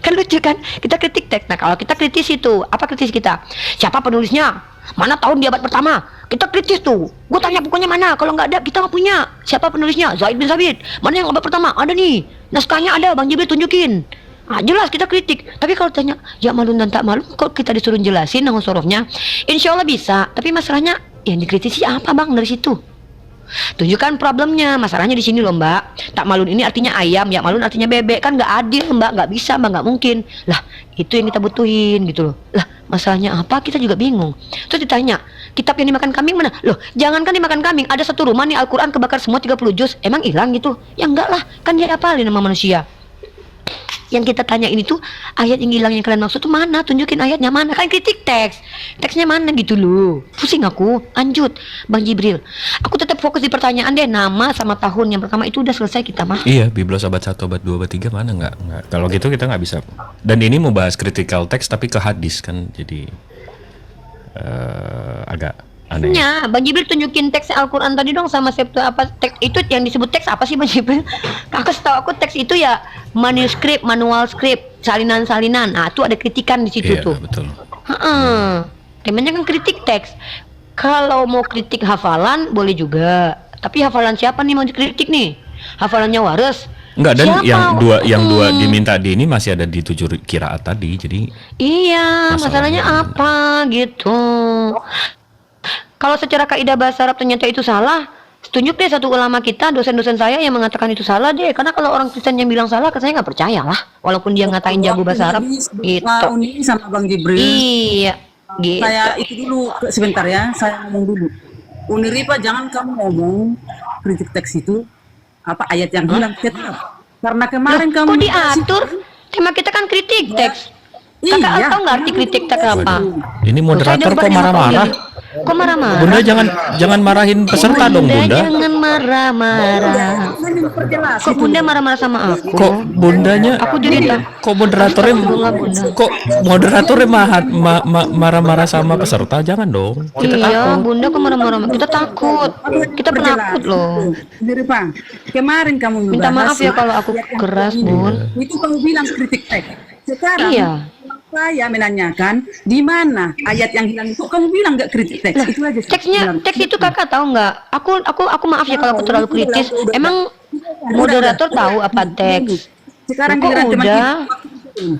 Kan lucu kan? Kita kritik teks. Nah kalau kita kritisi tuh, apa kritis kita? Siapa penulisnya? Mana tahun di abad pertama? Kita kritis tuh. Gue tanya bukunya mana? Kalau nggak ada kita nggak punya. Siapa penulisnya? Zaid bin Sabit. Mana yang abad pertama? Ada nih. Naskahnya ada. Bang Jibril tunjukin. Ah, jelas kita kritik. Tapi kalau tanya ya malun dan tak malun, kok kita disuruh jelasin nahwu sorofnya? Insya Allah bisa. Tapi masalahnya yang dikritisi apa, Bang, dari situ? Tunjukkan problemnya. Masalahnya di sini loh, Mbak. Tak malun ini artinya ayam, ya malun artinya bebek. Kan nggak adil, Mbak. Nggak bisa, Mbak. Nggak mungkin. Lah itu yang kita butuhin gitu loh. Lah masalahnya apa? Kita juga bingung. Terus ditanya kitab yang dimakan kambing mana? Loh jangankan dimakan kambing, ada satu rumah nih Al-Quran kebakar semua 30 juz. Emang hilang gitu? Ya enggak lah. Kan dia hafalin nama manusia. Yang kita tanya ini tuh ayat yang hilang yang kalian maksud tuh mana? Tunjukin ayatnya mana? Kan kritik teks. Teksnya mana gitu loh. Pusing aku. Lanjut Bang Jibril. Aku tetap fokus di pertanyaan deh. Nama sama tahun yang pertama itu udah selesai kita mah. Iya, BLOS abad 1, abad 2, abad 3 mana nggak. Kalau gitu kita nggak bisa. Dan ini mau bahas critical text tapi ke hadis kan, jadi agak aneh. Ya, Bang Jibril tunjukin teks Al-Quran tadi dong sama septu apa teks itu yang disebut teks apa sih Bang Jibril? Setahu aku teks itu ya manuskrip, manual script, salinan-salinan. Nah, itu ada kritikan di situ Iya, tuh. betul. Temanya kan kritik teks. Kalau mau kritik hafalan boleh juga. Tapi hafalan siapa nih mau dikritik nih? Hafalannya Wares. Enggak, dan Siapa? yang dua diminta di ini masih ada di 7 qiraat tadi. Jadi Iya, masalahnya Masalahnya apa gitu. Kalau secara kaidah bahasa Arab ternyata itu salah, tunjuk deh satu ulama kita, dosen-dosen saya yang mengatakan itu salah deh. Karena kalau orang Kristen yang bilang salah, saya nggak percaya lah. Walaupun dia ngatain jago bahasa Arab. Gitu. Uni sama Bang Jibril. Iya, gitu. Saya itu dulu sebentar ya, saya ngomong dulu. Uniripa jangan kamu ngomong kritik teks itu apa ayat yang hilang tetap. Karena kemarin Loh, kamu kok diatur? Tema kita kan kritik teks. Kakak Iya. tahu nggak arti kritik teks apa? ini moderator kok Saya dengar marah-marah? Kok marah-marah? Bunda jangan marahin peserta dong, Bunda. Jangan marah-marah. Kok Bunda marah-marah sama aku? Kok bundanya? Aku jadi Kok moderatornya? Bunga, Bunda. Kok moderatornya marah-marah sama peserta? Jangan dong. Kita Iya, takut. Bunda kok marah-marah? Kita takut. Kita penakut loh. Uniripa, kemarin kamu Minta membahas maaf ya kalau aku ayat yang keras, ini. Bun. Itu kamu bilang kritik teks. Sekarang Iya. saya menanyakan di mana ayat yang hilang itu kamu bilang nggak kritik teks. Itu aja. Teks itu kakak tahu nggak? Aku maaf ya kalau aku terlalu kritis. Emang moderator tahu apa teks? Sekarang Kok giliran teman udah?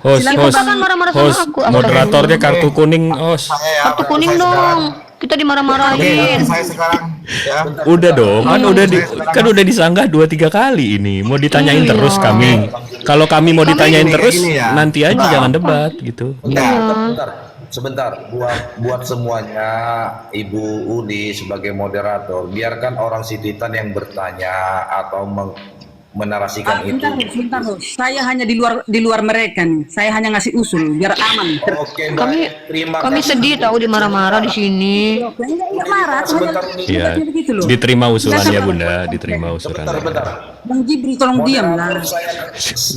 Host, Kakak marah-marah sama aku. moderatornya kartu kuning, host. Kartu kuning dong. Kita Oke, dimarah-marahin. saya sekarang ya. Udah dong, kan udah disanggah 2-3 kali ini. Mau ditanyain Iya. terus kami. Kalau kami mau ditanyain Gini, terus, gini ya. nanti aja jangan debat gitu. Sebentar, buat semuanya, Ibu Uni sebagai moderator, biarkan orang Sititan yang bertanya atau menarasikan itu. Sebentar, Bos. Saya hanya di luar mereka nih. Saya hanya ngasih usul biar aman. Oke, Kami baik. Terima kami kasih. sedih tahu dimarah-marah di sini. Enggak marah, Sebentar, Iya, begitu loh. diterima usulannya Bunda, diterima Sebentar. usulannya. Bang Jibril tolong diam lah.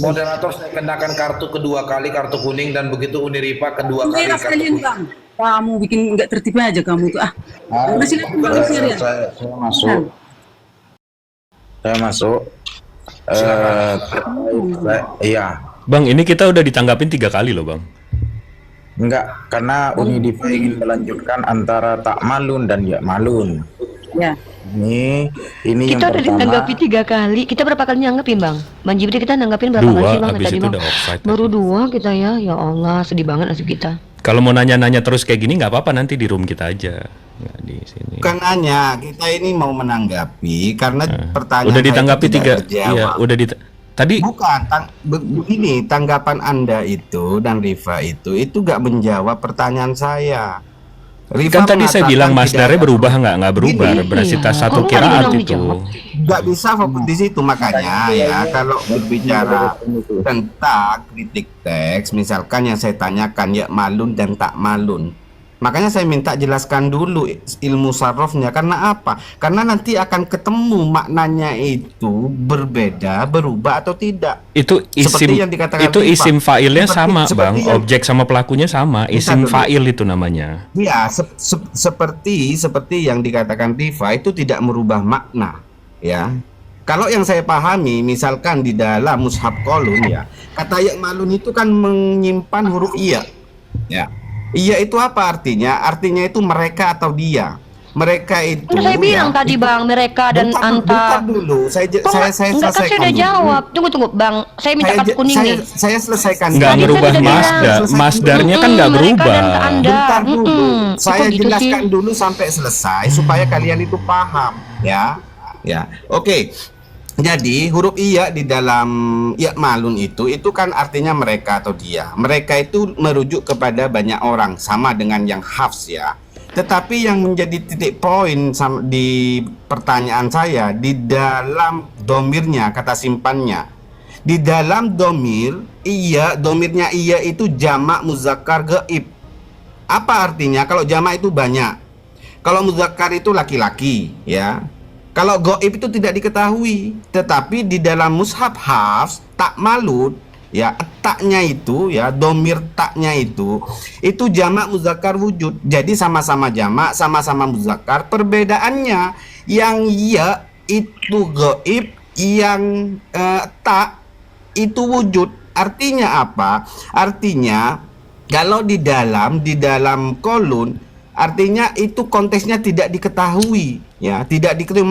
Moderator saya kenakan kartu kedua kali, kartu kuning, dan begitu Uniripa kedua kali Merah kartu sekalian, kuning. Bang. Kamu bikin nggak tertib aja kamu tuh. Udah silakan Bang Syariah. Saya masuk. Saya masuk. Iya, Bang, ini kita udah ditanggapin 3 kali loh, Bang. enggak, karena Unidiva ingin melanjutkan antara tak malun dan ya malun. Ya. Ini Kita yang udah pertama. ditanggapi 3 kali. Kita berapa kali nanggepin, Bang? Bang Jibril kita nanggepin berapa 2, kali sih, Bang? habis Tadi, itu Bang. udah offside. Baru 2 kita ya. Ya Allah, sedih banget nasib kita. Kalau mau nanya-nanya terus kayak gini nggak apa-apa, nanti di room kita aja. Nggak di sini. Bukan nanya, kita ini mau menanggapi karena pertanyaan Udah saya ditanggapi itu 3. tidak terjawab. Iya, udah tadi Bukan, begini, tanggapan Anda itu dan Rifa itu gak menjawab pertanyaan saya. Rifa kan tadi saya mengatakan bilang tidak masdarnya ada- berubah nggak berubah, Gini, bersita iya. satu Kok tadi kiraat bilang itu. dijawab? nggak bisa fokus di situ, makanya ya kalau berbicara tentang kritik teks, misalkan yang saya tanyakan ya malun dan tak malun, makanya saya minta jelaskan dulu ilmu sarofnya. Karena apa? Karena nanti akan ketemu maknanya itu berbeda, berubah atau tidak. Itu Seperti isim yang dikatakan itu Rifa. isim fa'ilnya sama, Seperti Bang. yang- Objek sama pelakunya sama. Isim dulu. fa'il itu namanya. Ya, seperti yang dikatakan Rifa itu tidak merubah makna, ya. Kalau yang saya pahami, misalkan di dalam mushaf kolun ya, kata ya malun itu kan menyimpan huruf iya, ya. Iya itu apa artinya? Artinya itu mereka atau dia. Mereka itu. Udah saya bilang ya, tadi, itu- Bang, mereka dan Bentar anta. dulu. Saya Kok enggak kan saya selesaikan udah dulu. jawab. Tunggu, Bang. Saya minta kartu kuning nih. Saya selesaikan. Nggak Tadi ngerubah saya udah masdar. bilang. Masdarnya kan nggak Mereka berubah. dan Anda. Bentar dulu, saya Kok gitu jelaskan sih? dulu sampai selesai supaya kalian itu paham, ya. Ya, oke. Jadi huruf iya di dalam ya malun itu kan artinya mereka atau dia. Mereka itu merujuk kepada banyak orang, sama dengan yang hafs ya. Tetapi yang menjadi titik poin di pertanyaan saya di dalam domirnya, kata simpannya. Di dalam domir, iya, domirnya iya itu jamak muzakkar gaib. Apa artinya? Kalau jamak itu banyak. Kalau muzakkar itu laki-laki, ya. Kalau gaib itu tidak diketahui. Tetapi di dalam mushaf Hafs, tak malud, ya, taknya itu, ya, domir taknya itu jamak muzakkar wujud. Jadi sama-sama jamak, sama-sama muzakkar. Perbedaannya yang iya itu gaib, yang tak itu wujud. Artinya apa? Artinya kalau di dalam kolon, artinya itu konteksnya tidak diketahui, ya, tidak diketahui.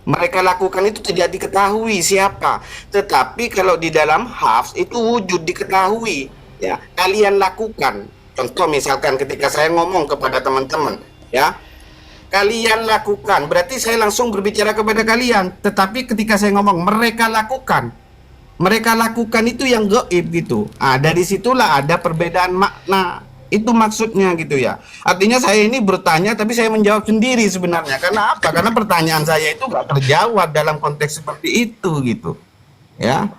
Mereka lakukan itu tidak diketahui siapa. Tetapi kalau di dalam hafs itu wujud diketahui, ya, kalian lakukan. Contoh misalkan ketika saya ngomong kepada teman-teman, ya, kalian lakukan, berarti saya langsung berbicara kepada kalian. Tetapi ketika saya ngomong mereka lakukan itu yang gaib gitu. Dari situlah ada perbedaan makna. Itu maksudnya gitu ya. Artinya saya ini bertanya tapi saya menjawab sendiri sebenarnya. Karena apa? Karena pertanyaan saya itu gak terjawab dalam konteks seperti itu gitu. Ya.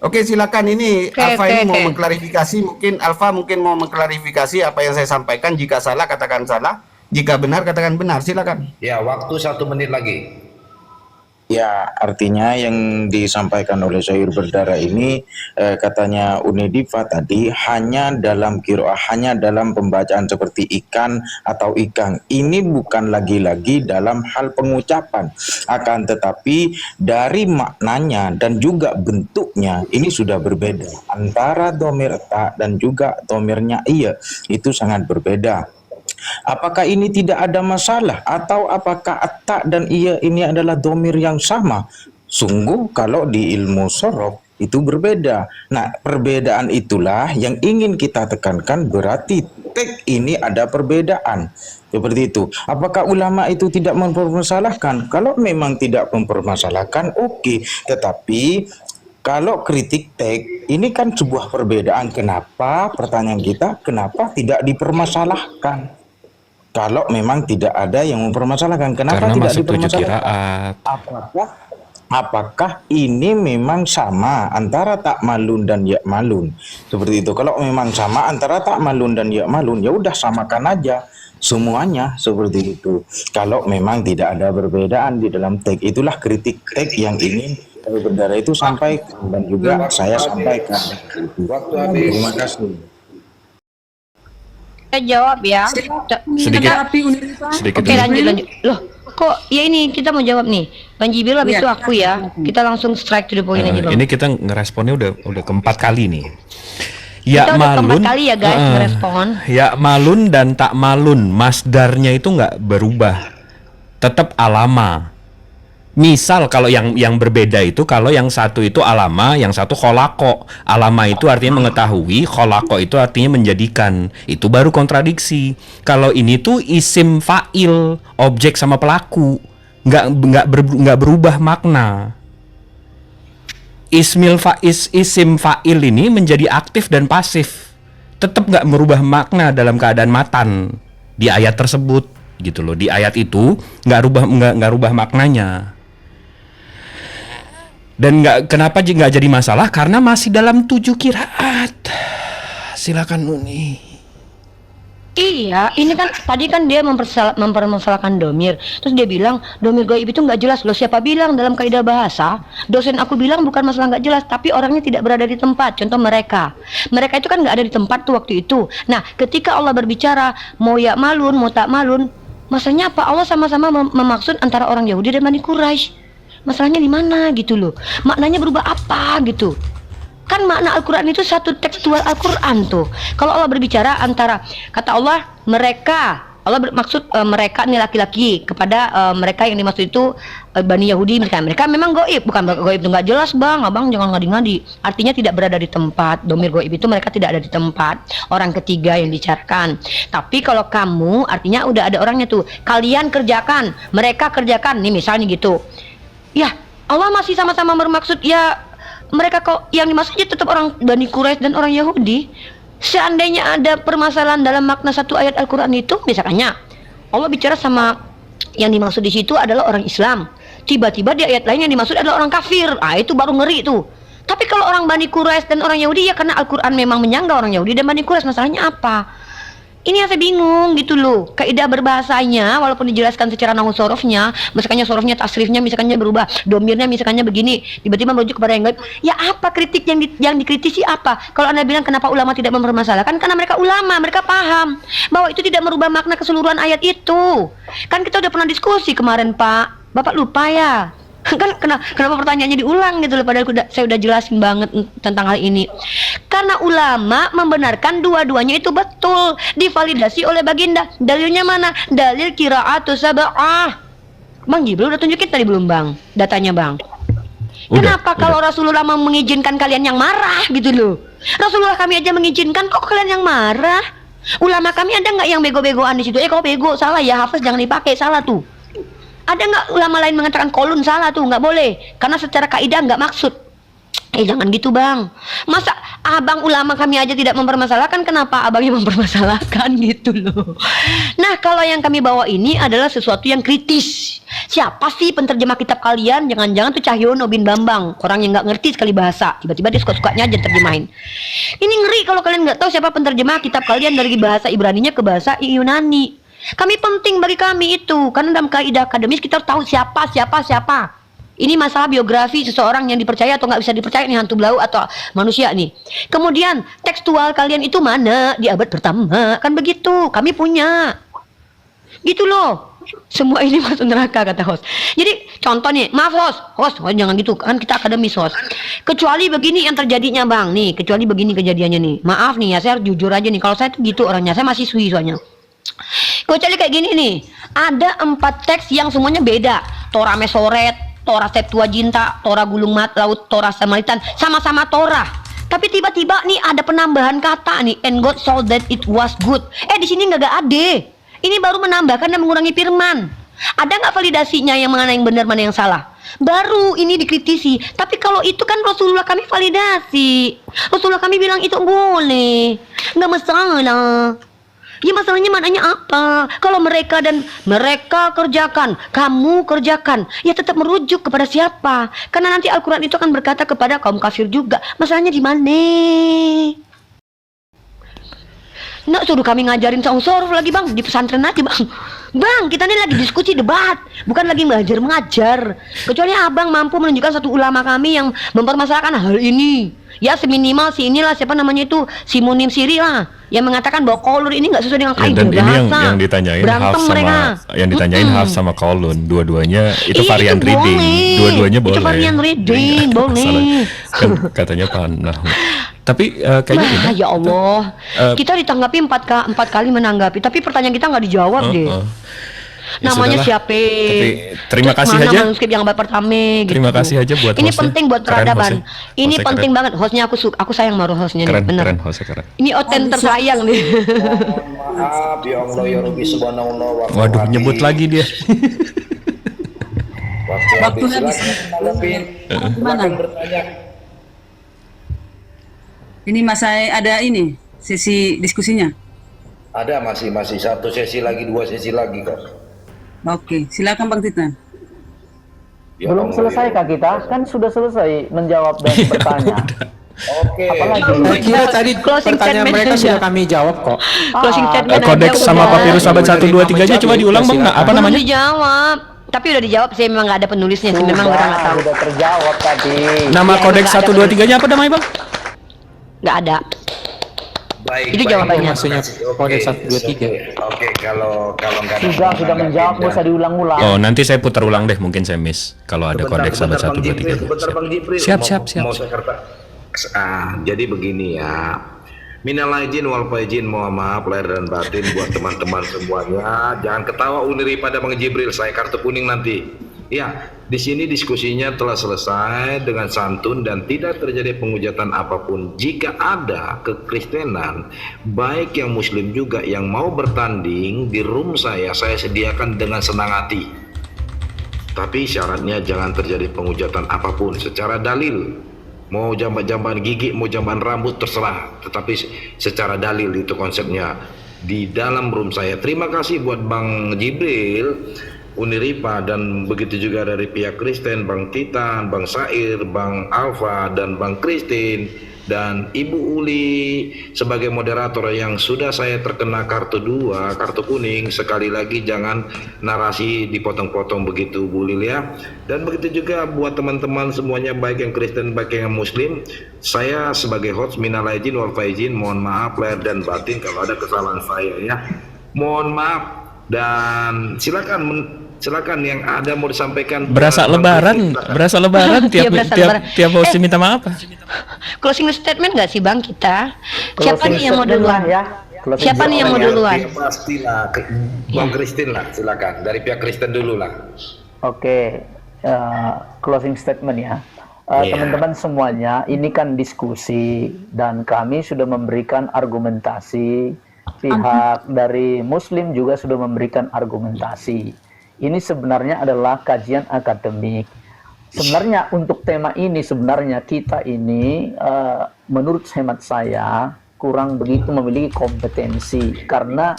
Oke, silakan ini Alfa ini mau mengklarifikasi, mungkin mau mengklarifikasi apa yang saya sampaikan. Jika salah katakan salah, jika benar katakan benar. Silakan. Ya, waktu 1 menit lagi. Ya, artinya yang disampaikan oleh Syair Berdarah ini katanya Unidiva tadi hanya dalam qiraah, hanya dalam pembacaan seperti ikan atau ikang. Ini bukan lagi-lagi dalam hal pengucapan, akan tetapi dari maknanya dan juga bentuknya ini sudah berbeda. Antara domir ta dan juga domirnya iya itu sangat berbeda. Apakah ini tidak ada masalah atau apakah ta dan iya ini adalah domir yang sama? Sungguh kalau di ilmu sorof itu berbeda. Nah, perbedaan itulah yang ingin kita tekankan, berarti teks ini ada perbedaan. Seperti itu. Apakah ulama itu tidak mempermasalahkan? Kalau memang tidak mempermasalahkan, oke. Tetapi kalau kritik teks ini kan sebuah perbedaan. Kenapa? Pertanyaan kita, kenapa tidak dipermasalahkan? Kalau memang tidak ada yang mempermasalahkan, kenapa Karena tidak masuk 7 dipermasalahkan? kiraat. Apakah ini memang sama antara tak malun dan ya malun? Seperti itu. Kalau memang sama antara tak malun dan ya malun, ya udah samakan aja semuanya, seperti itu. Kalau memang tidak ada perbedaan di dalam teks, itulah kritik teks yang ingin Berdarah itu sampaikan, dan juga saya sampaikan. Waktu habis. Terima kasih. Saya jawab ya. Sedikit. Tetapi Uniripa, Sedikit Oke, dulu. lanjut. Loh, kok ya ini kita mau jawab nih. Bang Jibril habis Iya. itu aku ya. Kita langsung strike to the point aja, Bang. Ini kita ngeresponnya udah keempat kali nih. Ya Kita udah malun, keempat kali ya, guys, ngerespon. ya malun dan tak malun, masdarnya itu nggak berubah, tetap alama. Misal kalau yang berbeda itu, kalau yang satu itu alama, yang satu kholako. Alama itu artinya mengetahui, kholako itu artinya menjadikan. Itu baru kontradiksi. Kalau ini tuh isim fa'il, objek sama pelaku, nggak berubah makna. Isim fa'il ini menjadi aktif dan pasif, tetap nggak merubah makna dalam keadaan matan di ayat tersebut, gitu loh. Di ayat itu nggak rubah maknanya. Dan kenapa nggak jadi masalah? Karena masih dalam 7 kiraat. Silakan Uni. Iya, ini kan tadi kan dia mempermasalahkan domir. Terus dia bilang domir gaib itu nggak jelas. Loh, siapa bilang dalam kaidah bahasa? Dosen aku bilang bukan masalah nggak jelas, tapi orangnya tidak berada di tempat. Contoh mereka itu kan nggak ada di tempat tuh waktu itu. Nah, ketika Allah berbicara mau ya malun, mau tak malun, masalahnya apa? Allah sama-sama memaksud antara orang Yahudi dan Bani Quraisy. Masalahnya di mana gitu loh? Maknanya berubah apa gitu? Kan makna Al-Quran itu satu tekstual Al-Quran tuh. Kalau Allah berbicara antara, kata Allah mereka, Allah bermaksud mereka nih laki-laki kepada mereka yang dimaksud itu Bani Yahudi, mereka memang goib, bukan goib itu nggak jelas bang, abang jangan ngadi-ngadi. Artinya tidak berada di tempat. Domir goib itu mereka tidak ada di tempat. Orang ketiga yang dicarikan. Tapi kalau kamu, artinya udah ada orangnya tuh. Kalian kerjakan, mereka kerjakan. Nih misalnya gitu. Ya Allah masih sama-sama bermaksud ya. Mereka kok yang dimaksudnya tetap orang Bani Quraisy dan orang Yahudi. Seandainya ada permasalahan dalam makna satu ayat Al-Quran itu, misalnya Allah bicara sama yang dimaksud di situ adalah orang Islam, tiba-tiba di ayat lain yang dimaksud adalah orang kafir, itu baru ngeri tuh. Tapi kalau orang Bani Quraisy dan orang Yahudi, ya karena Al-Quran memang menyangga orang Yahudi dan Bani Quraisy, masalahnya apa? Ini yang saya bingung gitu loh. Kaidah berbahasanya walaupun dijelaskan secara nahu sorofnya, misalkannya sorofnya, tasrifnya misalkannya berubah, domirnya misalkannya begini, tiba-tiba merujuk kepada yang gaib. Ya apa kritik yang dikritisi apa? Kalau Anda bilang kenapa ulama tidak mempermasalahkan, karena mereka ulama, mereka paham bahwa itu tidak merubah makna keseluruhan ayat itu. Kan kita udah pernah diskusi kemarin, Pak. Bapak lupa ya? Kan kenapa pertanyaannya diulang gitu loh, padahal saya udah jelasin banget tentang hal ini. Karena ulama membenarkan dua-duanya itu betul, divalidasi oleh baginda. Dalilnya mana? Dalil qira'atus sab'ah. Bang Jibril udah tunjukin tadi belum bang datanya bang? Kenapa kalau Rasulullah mengizinkan kalian yang marah gitu loh? Rasulullah kami aja mengizinkan, kok kalian yang marah? Ulama kami ada nggak yang bego-begoan di situ? Kau bego, salah ya, hafaz jangan dipakai, salah tuh. Ada nggak ulama lain mengatakan kolun salah tuh, nggak boleh, karena secara kaidah nggak maksud. Jangan gitu bang. Masa abang ulama kami aja tidak mempermasalahkan, kenapa abangnya mempermasalahkan gitu loh. Nah kalau yang kami bawa ini adalah sesuatu yang kritis. Siapa sih penterjemah kitab kalian? Jangan-jangan tuh Cahyono bin Bambang, orang yang nggak ngerti sekali bahasa, tiba-tiba dia suka-sukanya aja terjemahin. Ini ngeri kalau kalian nggak tahu siapa penterjemah kitab kalian dari bahasa Ibraninya ke bahasa Yunani. Kami penting bagi kami itu, karena dalam kaidah akademis kita tahu siapa. Ini masalah biografi seseorang yang dipercaya atau nggak bisa dipercaya, nih hantu blau atau manusia nih. Kemudian tekstual kalian itu mana di abad pertama, kan begitu. Kami punya, gitu loh. Semua ini masuk neraka kata host. Jadi contoh nih, maaf host jangan gitu, kan kita akademis host. Kecuali begini yang terjadinya bang, nih kecuali begini kejadiannya nih. Maaf nih ya, saya jujur aja nih, kalau saya tuh gitu orangnya, saya masih sui soalnya. Kecuali kayak gini nih, ada 4 teks yang semuanya beda. Torah Mesoret, Torah Septuaginta, Torah Gulung Laut, Torah Samaritan, sama-sama Torah. Tapi tiba-tiba nih ada penambahan kata nih, and God saw that it was good. Di sini nggak ada. Ini baru menambahkan dan mengurangi firman. Ada nggak validasinya yang mana yang benar, mana yang salah? Baru ini dikritisi. Tapi kalau itu kan Rasulullah kami validasi. Rasulullah kami bilang itu boleh, nggak masalah. Ya masalahnya maknanya apa? Kalau mereka kerjakan, kamu kerjakan, ya tetap merujuk kepada siapa? Karena nanti Al-Quran itu akan berkata kepada kaum kafir juga. Masalahnya di mana? Nggak suruh kami ngajarin soruf lagi bang, di pesantren aja bang. Bang, kita ini lagi diskusi debat, bukan lagi mengajar. Kecuali abang mampu menunjukkan satu ulama kami yang mempermasalahkan hal ini. Ya seminimal si inilah, siapa namanya itu, si Munim Siri lah, yang mengatakan bahwa qaulun ini nggak sesuai dengan kaidah dan ini bahasa. yang ditanyain Berantem Hafs mereka. yang ditanyain Hafs sama qaulun, dua-duanya itu Iya, varian itu reading, boleh. dua-duanya Itu boleh. varian reading, Jadi nggak ada boleh. masalah. Kan katanya panah. Tapi kayaknya Wah, ini, ya Allah, kita ditanggapi empat kali menanggapi, tapi pertanyaan kita nggak dijawab deh. Ya Namanya sudahlah. siapa? Tapi terima Terus kasih mana aja. manuskrip yang abad pertama gitu. Terima kasih aja buat Ini hostnya. penting buat Keren peradaban. hostnya. Ini Hostnya penting keren. banget. Hostnya aku sayang sama hostnya nih, Keren, bener. keren hostnya keren. Ini oten tersayang nih. Maaf ya Allah ya Rabbi subhanallah. Waduh, nyebut lagi dia. Waktu habis. Gimana? Ini masih ada ini sesi diskusinya. Ada masih satu sesi lagi, dua sesi lagi kok. Oke, silakan Bang Titan. Ya Belum Allah, selesai ya kah kita? Kan sudah selesai menjawab dan bertanya. Oke. Apalagi? Saya kira tadi Closing pertanyaan statement mereka aja. sudah kami jawab kok. Closing statement aja Kodeks sama udah. papirus abad 1, 2, 3 nya coba diulang bang. Nah, apa Belum namanya? dijawab. Tapi udah dijawab sih, memang nggak ada penulisnya sih, memang mereka nggak tahu. Sudah terjawab tadi. Nama Iya, kodeks nggak ada 1, 2, 3 nya apa namanya bang? Nggak ada. Baik. Itu baik. jawabannya. Maksudnya kodeks 1, 2, 3. Oke, kalau nggak ada Sudah menjawab, nggak usah diulang-ulang. Oh, nanti saya putar ulang deh, mungkin saya miss kalau ada kodeks abad 1, 2, 3. Sebentar Bang Jibril. Siap. Mau saya kata. Jadi begini ya. Minal aidin wal faizin, mohon maaf lahir dan batin buat teman-teman semuanya. Jangan ketawa uniri pada Bang Jibril, saya kartu kuning nanti. Ya, di sini diskusinya telah selesai dengan santun dan tidak terjadi penghujatan apapun. Jika ada kekristenan, baik yang muslim juga yang mau bertanding di room saya sediakan dengan senang hati. Tapi syaratnya jangan terjadi penghujatan apapun secara dalil. Mau jamban-jamban gigi, mau jamban rambut, terserah. Tetapi secara dalil itu konsepnya di dalam room saya. Terima kasih buat Bang Jibril, Uniripa, dan begitu juga dari pihak Kristen, Bang Titan, Bang Sair, Bang Alfa, dan Bang Kristin, dan Ibu Uli sebagai moderator yang sudah saya terkena kartu 2, kartu kuning. Sekali lagi jangan narasi dipotong-potong begitu Bu Lil ya. Dan begitu juga buat teman-teman semuanya, baik yang Kristen baik yang Muslim. Saya sebagai host minal aidin wal faizin, mohon maaf lahir dan batin kalau ada kesalahan saya ya. Mohon maaf, dan silakan yang ada mau disampaikan. Berasa lebaran Iya, berasa lebaran. tiap host minta maaf. Closing statement nggak sih bang kita? Siapa Closing nih yang mau statement duluan? lah ya. Closing Siapa nih yang mau statement. duluan? Ya, pastilah Bang Kristin lah, silakan dari pihak Kristen dulu lah. Oke, closing statement ya. Iya. Teman-teman semuanya, ini kan diskusi dan kami sudah memberikan argumentasi. Pihak dari Muslim juga sudah memberikan argumentasi. Ini sebenarnya adalah kajian akademik. Sebenarnya untuk tema ini sebenarnya kita ini menurut hemat saya kurang begitu memiliki kompetensi karena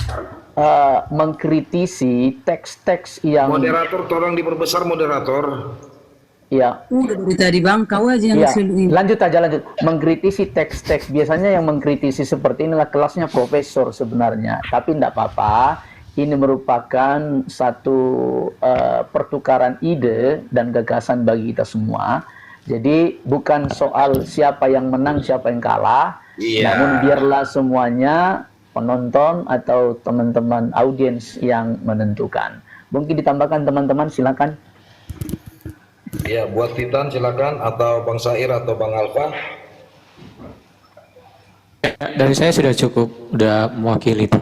mengkritisi teks-teks yang Moderator tolong diperbesar moderator. ya Udah dari tadi Bang, kau aja yang ya, ini. lanjut. Mengkritisi teks-teks biasanya yang mengkritisi seperti inilah kelasnya profesor sebenarnya, tapi tidak apa-apa. Ini merupakan satu pertukaran ide dan gagasan bagi kita semua. Jadi bukan soal siapa yang menang, siapa yang kalah, namun biarlah semuanya penonton atau teman-teman audiens yang menentukan. Mungkin ditambahkan teman-teman, silakan. Ya, buat Titan silakan, atau Bang Sair atau Bang Alfa. Dari saya sudah cukup, udah mewakili itu.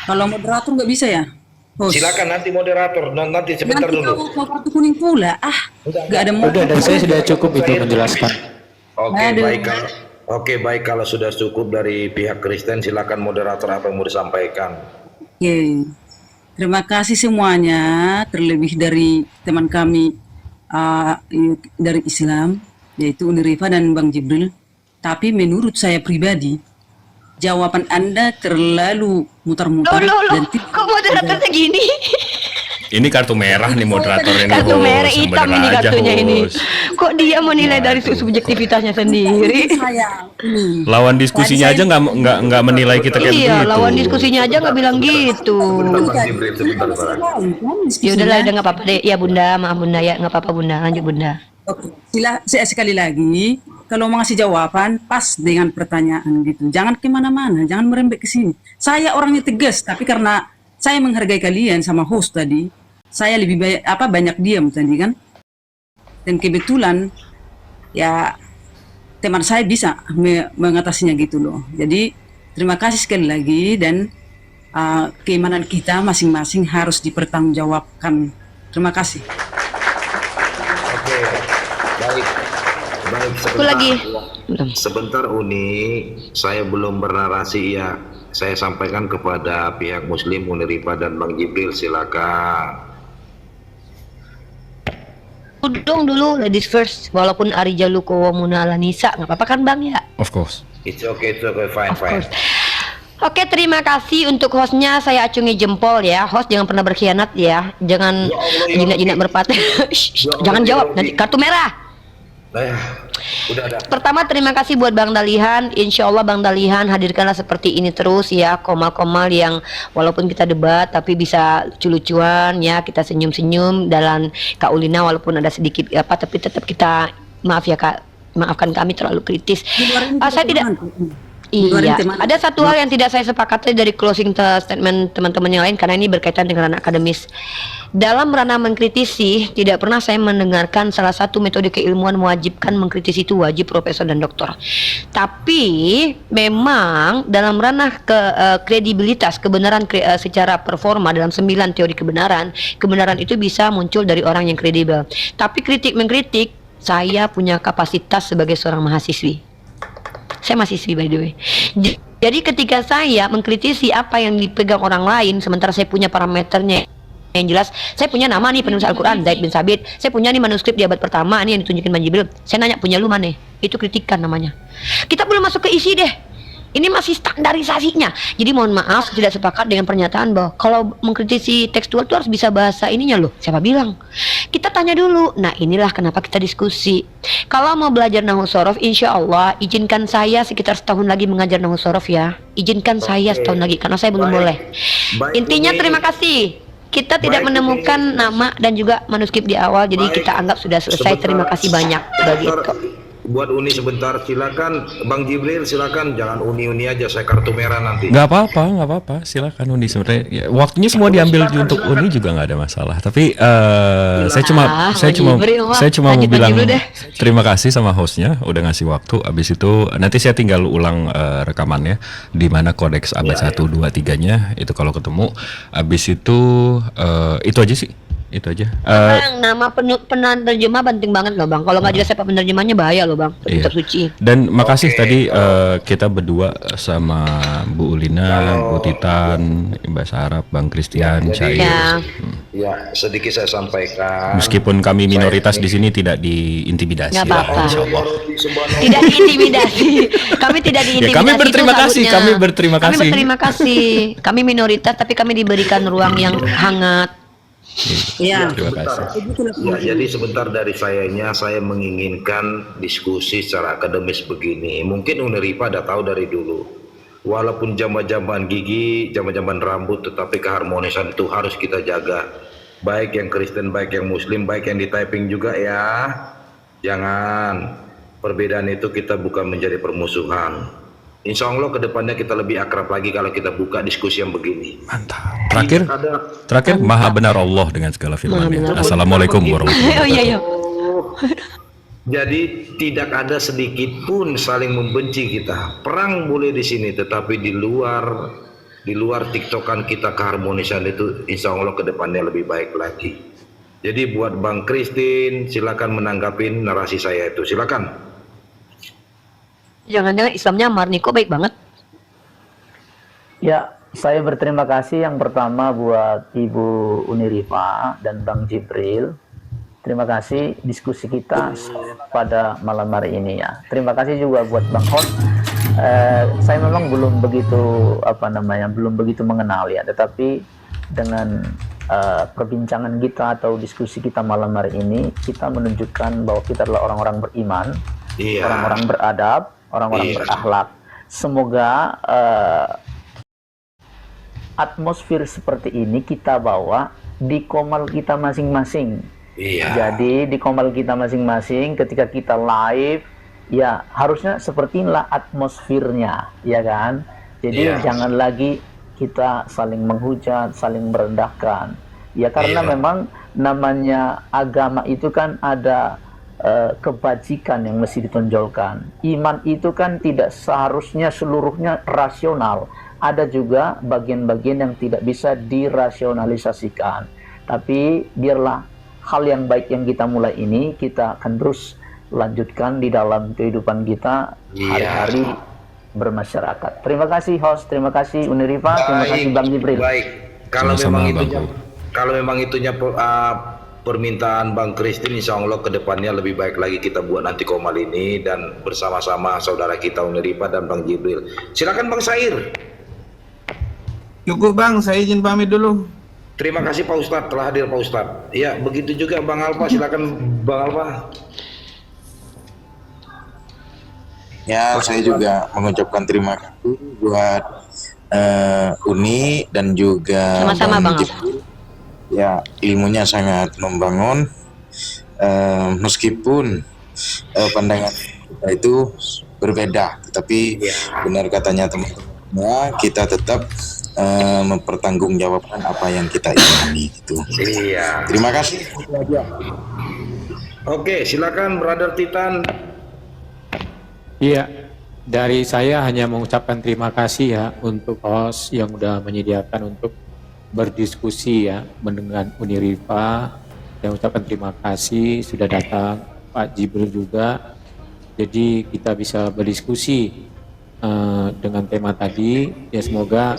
Kalau moderator nggak bisa ya? Host. Silakan nanti moderator, nanti sebentar Nanti dulu. kau kartu kuning pula. Gak ada Udah, dari saya sudah cukup itu menjelaskan. Oke, baik kalau sudah cukup dari pihak Kristen, silakan moderator apa yang mau disampaikan. Oke. Terima kasih semuanya, terlebih dari teman kami dari Islam, yaitu Unirifa dan Bang Jibril. Tapi menurut saya pribadi, jawaban Anda terlalu mutar-mutar dan tidak Kok moderatornya gini? Ini kartu merah nih moderator ini. Kartu merah host. hitam Bener ini aja, kartunya ini. host. Kok dia menilai dari subjektivitasnya sendiri? saya ini. Lawan diskusinya aja nggak menilai kita kayak begitu. Iya, lawan diskusinya aja nggak bilang gitu. Ya udahlah, udah nggak apa-apa deh. Ya Bunda, maaf Bunda ya, nggak apa-apa Bunda. Lanjut Bunda. Oke, saya sekali lagi, kalau mau ngasih jawaban, pas dengan pertanyaan gitu. Jangan kemana-mana, jangan merembet ke sini. Saya orangnya tegas, tapi karena saya menghargai kalian sama host tadi, saya lebih banyak diam tadi kan. Dan kebetulan, ya teman saya bisa mengatasinya gitu loh. Jadi terima kasih sekali lagi dan keimanan kita masing-masing harus dipertanggungjawabkan. Terima kasih. Oke, baik. Aku lagi. Sebentar Uni, saya belum bernarasi ya. Saya sampaikan kepada pihak Muslim, Unirifa dan Bang Jibril, silakan. Udung dulu, ladies first. Walaupun Arijalu kowa muna ala nisa, nggak apa-apa kan Bang ya? Of course. It's okay, fine. Of course. Oke, terima kasih untuk hostnya. Saya acungi jempol ya. Host jangan pernah berkhianat ya. Jangan jinak-jinak merpati. Jangan jawab, nanti kartu merah. Udah ada. Pertama terima kasih buat Bang Dalihan. Insya Allah Bang Dalihan hadirkanlah seperti ini terus ya, komal-komal yang walaupun kita debat tapi bisa lucu-lucuan ya, kita senyum-senyum dalam Kak Ulina walaupun ada sedikit apa tapi tetap kita maaf ya Kak, maafkan kami terlalu kritis. Saya tidak. Iya, ada satu hal yang tidak saya sepakati dari closing statement teman-teman yang lain karena ini berkaitan dengan ranah akademis. Dalam ranah mengkritisi, tidak pernah saya mendengarkan salah satu metode keilmuan mewajibkan mengkritisi itu wajib profesor dan doktor. Tapi memang dalam ranah kredibilitas, kebenaran secara performa dalam 9 teori kebenaran itu bisa muncul dari orang yang kredibel. Tapi kritik mengkritik, saya punya kapasitas sebagai seorang mahasiswi. Saya mahasiswi by the way. Jadi ketika saya mengkritisi apa yang dipegang orang lain, sementara saya punya parameternya yang jelas, saya punya nama nih penulis Al-Quran, Zaid bin Sabit. Saya punya nih manuskrip di abad pertama nih yang ditunjukin Bang Jibril. Saya nanya punya lu mana? Itu kritikan namanya. Kita belum masuk ke isi deh. Ini masih standarisasinya. Jadi mohon maaf tidak sepakat dengan pernyataan bahwa kalau mengkritisi tekstual itu harus bisa bahasa ininya loh. Siapa bilang? Kita tanya dulu. Nah inilah kenapa kita diskusi. Kalau mau belajar Nahwu Shorof, insya Allah izinkan saya sekitar setahun lagi mengajar Nahwu Shorof ya. Izinkan saya setahun lagi karena saya belum boleh. Intinya terima kasih. Kita tidak menemukan nama dan juga manuskrip di awal, jadi kita anggap sudah selesai. Terima kasih banyak begitu. Buat Uni sebentar, silakan Bang Jibril, silakan jangan Uni aja, saya kartu merah nanti. Nggak apa-apa, silakan Uni sebenarnya. Ya, waktunya semua diambil untuk Uni juga nggak ada masalah. Tapi saya cuma mau bilang terima kasih sama hostnya udah ngasih waktu. Abis itu nanti saya tinggal ulang rekamannya di mana kodeks abad 1, 2, 3-nya itu kalau ketemu. Abis itu aja sih. Itu aja. Bang, nama penerjemah penting banget loh Bang. Kalau nggak jelas siapa penerjemahnya bahaya loh Bang. Kitab suci. Dan makasih tadi kita berdua sama Bu Ulina, Bu Titan, Mbak Sarap, Bang Christian, Cair. Ya, sedikit saya sampaikan. Meskipun kami minoritas di sini tidak diintimidasi. Nggak apa-apa. Insyaallah. Tidak diintimidasi. Kami tidak diintimidasi. Ya, kami berterima kasih. Kami berterima kasih. Kami minoritas tapi kami diberikan ruang yang hangat. Iya. Terima kasih. Ya, jadi sebentar dari saya menginginkan diskusi secara akademis begini. Mungkin Unirifa udah tahu dari dulu. Walaupun jamban-jamban gigi, jamban-jamban rambut, tetapi keharmonisan itu harus kita jaga. Baik yang Kristen, baik yang Muslim, baik yang di typing juga ya. Jangan. Perbedaan itu kita bukan menjadi permusuhan. Insya Allah kedepannya kita lebih akrab lagi kalau kita buka diskusi yang begini. Mantap. Terakhir maha benar Allah dengan segala firman-Nya. Assalamualaikum warahmatullahi wabarakatuh. Jadi tidak ada sedikit pun saling membenci kita. Perang boleh di sini, tetapi di luar di luar tiktokan kita keharmonisan itu insya Allah ke depannya lebih baik lagi. Jadi buat Bang Christine, silakan menanggapi narasi saya itu, silakan. Jangan-jangan Islamnya Marniko baik banget. Ya, saya berterima kasih yang pertama buat Ibu Unirifa dan Bang Jibril. Terima kasih diskusi kita pada malam hari ini ya. Terima kasih juga buat Bang Hot. Saya memang belum begitu belum begitu mengenal ya, tetapi dengan perbincangan kita atau diskusi kita malam hari ini, kita menunjukkan bahwa kita adalah orang-orang beriman, orang-orang beradab, orang-orang berakhlak. Semoga atmosfer seperti ini kita bawa di komal kita masing-masing. Jadi di komal kita masing-masing ketika kita live, ya harusnya seperti inilah atmosfernya, ya kan? Jadi jangan lagi kita saling menghujat, saling merendahkan. Ya karena memang namanya agama itu kan ada kebajikan yang mesti ditonjolkan. Iman itu kan tidak seharusnya seluruhnya rasional. Ada juga bagian-bagian yang tidak bisa dirasionalisasikan. Tapi biarlah hal yang baik yang kita mulai ini kita akan terus lanjutkan di dalam kehidupan kita hari-hari bermasyarakat. Terima kasih host, terima kasih Unirifa, terima kasih Bang Jibril. Baik, kalau memang itunya permintaan Bang Christine, insya Allah ke depannya lebih baik lagi kita buat nanti komal ini dan bersama-sama saudara kita Unirifa dan Bang Jibril. Silakan Bang Sair. Cukup Bang, saya izin pamit dulu. Terima kasih Pak Ustadz telah hadir Pak Ustadz. Ya begitu juga Bang Alfa, silakan Bang Alfa. Ya, saya juga mengucapkan terima kasih buat Uni dan juga Sama-sama Bang Alfa. Ya, ilmunya sangat membangun, meskipun pandangan kita itu berbeda, tetapi benar katanya teman-teman, kita tetap mempertanggungjawabkan apa yang kita imani gitu. Terima kasih. Oke, silakan Brother Titan. Iya, dari saya hanya mengucapkan terima kasih ya untuk host yang udah menyediakan untuk berdiskusi ya dengan Unirifa. Saya ucapkan terima kasih sudah datang, Pak Jibril juga. Jadi kita bisa berdiskusi dengan tema tadi. Ya semoga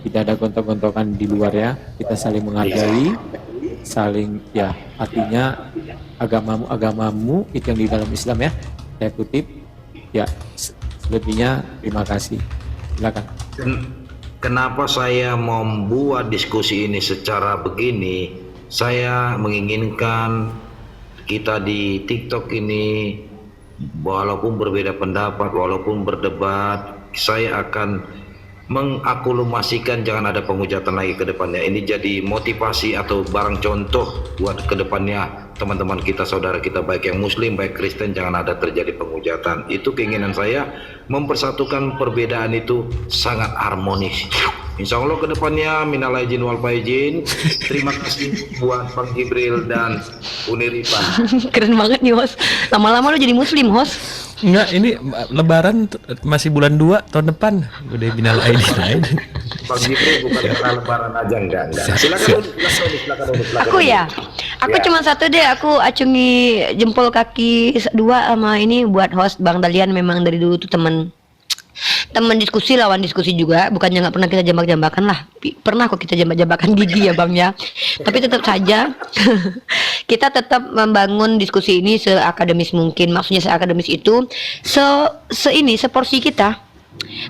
tidak ada gontok-gontokan di luar ya. Kita saling menghargai, saling ya artinya agamamu itu yang di dalam Islam ya. Saya kutip. Ya, selebihnya terima kasih. Silakan. Kenapa saya membuat diskusi ini secara begini? Saya menginginkan kita di TikTok ini, walaupun berbeda pendapat, walaupun berdebat, saya akan mengakumulasikan jangan ada penghujatan lagi ke depannya. Ini jadi motivasi atau barang contoh buat ke depannya teman-teman kita, saudara kita baik yang muslim, baik Kristen, jangan ada terjadi penghujatan. Itu keinginan saya, mempersatukan perbedaan itu sangat harmonis. Insya Allah ke depannya minal aidin wal faizin. Terima kasih buat Bang Jibril dan Unirifa. Keren banget nih host. Lama-lama lu jadi muslim host. Enggak, ini lebaran masih bulan 2 tahun depan. Udah minal aidin. Bang Jibril bukan karena lebaran aja, enggak. Silakan. Aku ya. Aku cuma satu deh, aku acungi jempol kaki 2 sama ini buat host Bang Dalian. Memang dari dulu tuh teman diskusi, lawan diskusi juga, bukannya nggak pernah kita jambak-jambakan lah, pernah kok kita jambak-jambakan gigi ya Bang ya, tapi tetap saja kita tetap membangun diskusi ini seakademis mungkin. Maksudnya seakademis itu seporsi kita.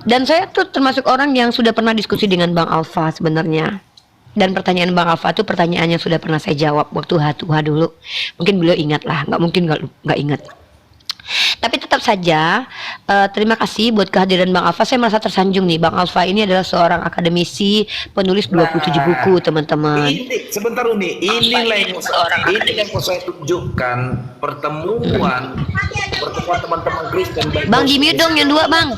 Dan saya tuh termasuk orang yang sudah pernah diskusi dengan Bang Alfa sebenarnya. Dan pertanyaan Bang Alfa itu pertanyaan yang sudah pernah saya jawab waktu H2H dulu. Mungkin beliau ingat lah, nggak mungkin nggak ingat. Tapi tetap saja terima kasih buat kehadiran Bang Alfa. Saya merasa tersanjung nih, Bang Alfa ini adalah seorang akademisi, penulis 27 buku teman-teman. Sebentar Uni, inilah yang mau saya tunjukkan pertemuan teman-teman Kristen. Bang Jimmy dong yang 2 Bang.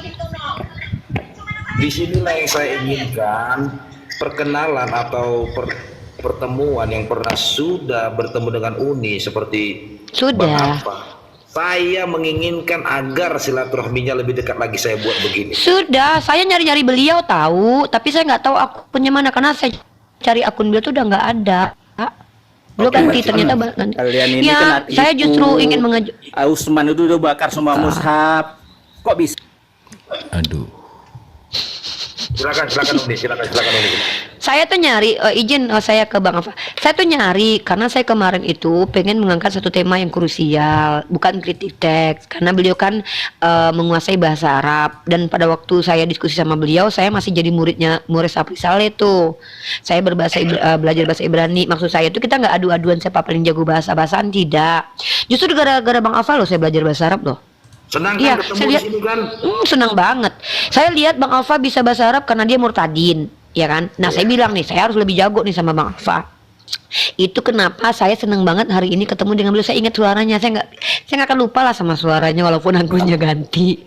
Di sinilah yang saya inginkan, perkenalan atau pertemuan yang pernah sudah bertemu dengan Uni seperti Sudah. Bang Alfa. Saya menginginkan agar silaturahminya lebih dekat lagi, saya buat begini. Sudah, saya nyari-nyari beliau tahu, tapi saya nggak tahu akunnya mana karena saya cari akun beliau tuh udah nggak ada. Beliau ganti ternyata ganti. Kalian ini Ya, kena saya tipu. justru ingin mengajukan. Usman itu udah bakar semua mushaf. Kok bisa? Aduh. Silakan Uni. Saya tuh nyari izin saya ke Bang Alfa. Saya tuh nyari karena saya kemarin itu pengen mengangkat satu tema yang krusial, bukan kritik teks. Karena beliau kan menguasai bahasa Arab dan pada waktu saya diskusi sama beliau, saya masih jadi murid Sapri Saleh tuh. Saya belajar bahasa Ibrani. Maksud saya itu kita nggak adu-aduan siapa paling jago bahasa-bahasaan, tidak. Justru gara-gara Bang Alfa loh saya belajar bahasa Arab loh. Senang kan Iya, ketemu saya di lihat, sini kan? senang banget. Saya lihat Bang Alfa bisa bahasa Arab karena dia murtadin, ya kan? Nah, saya bilang nih, saya harus lebih jago nih sama Bang Alfa. Itu kenapa saya senang banget hari ini ketemu dengan beliau. Saya ingat suaranya, saya nggak akan lupa lah sama suaranya walaupun anggunnya ganti.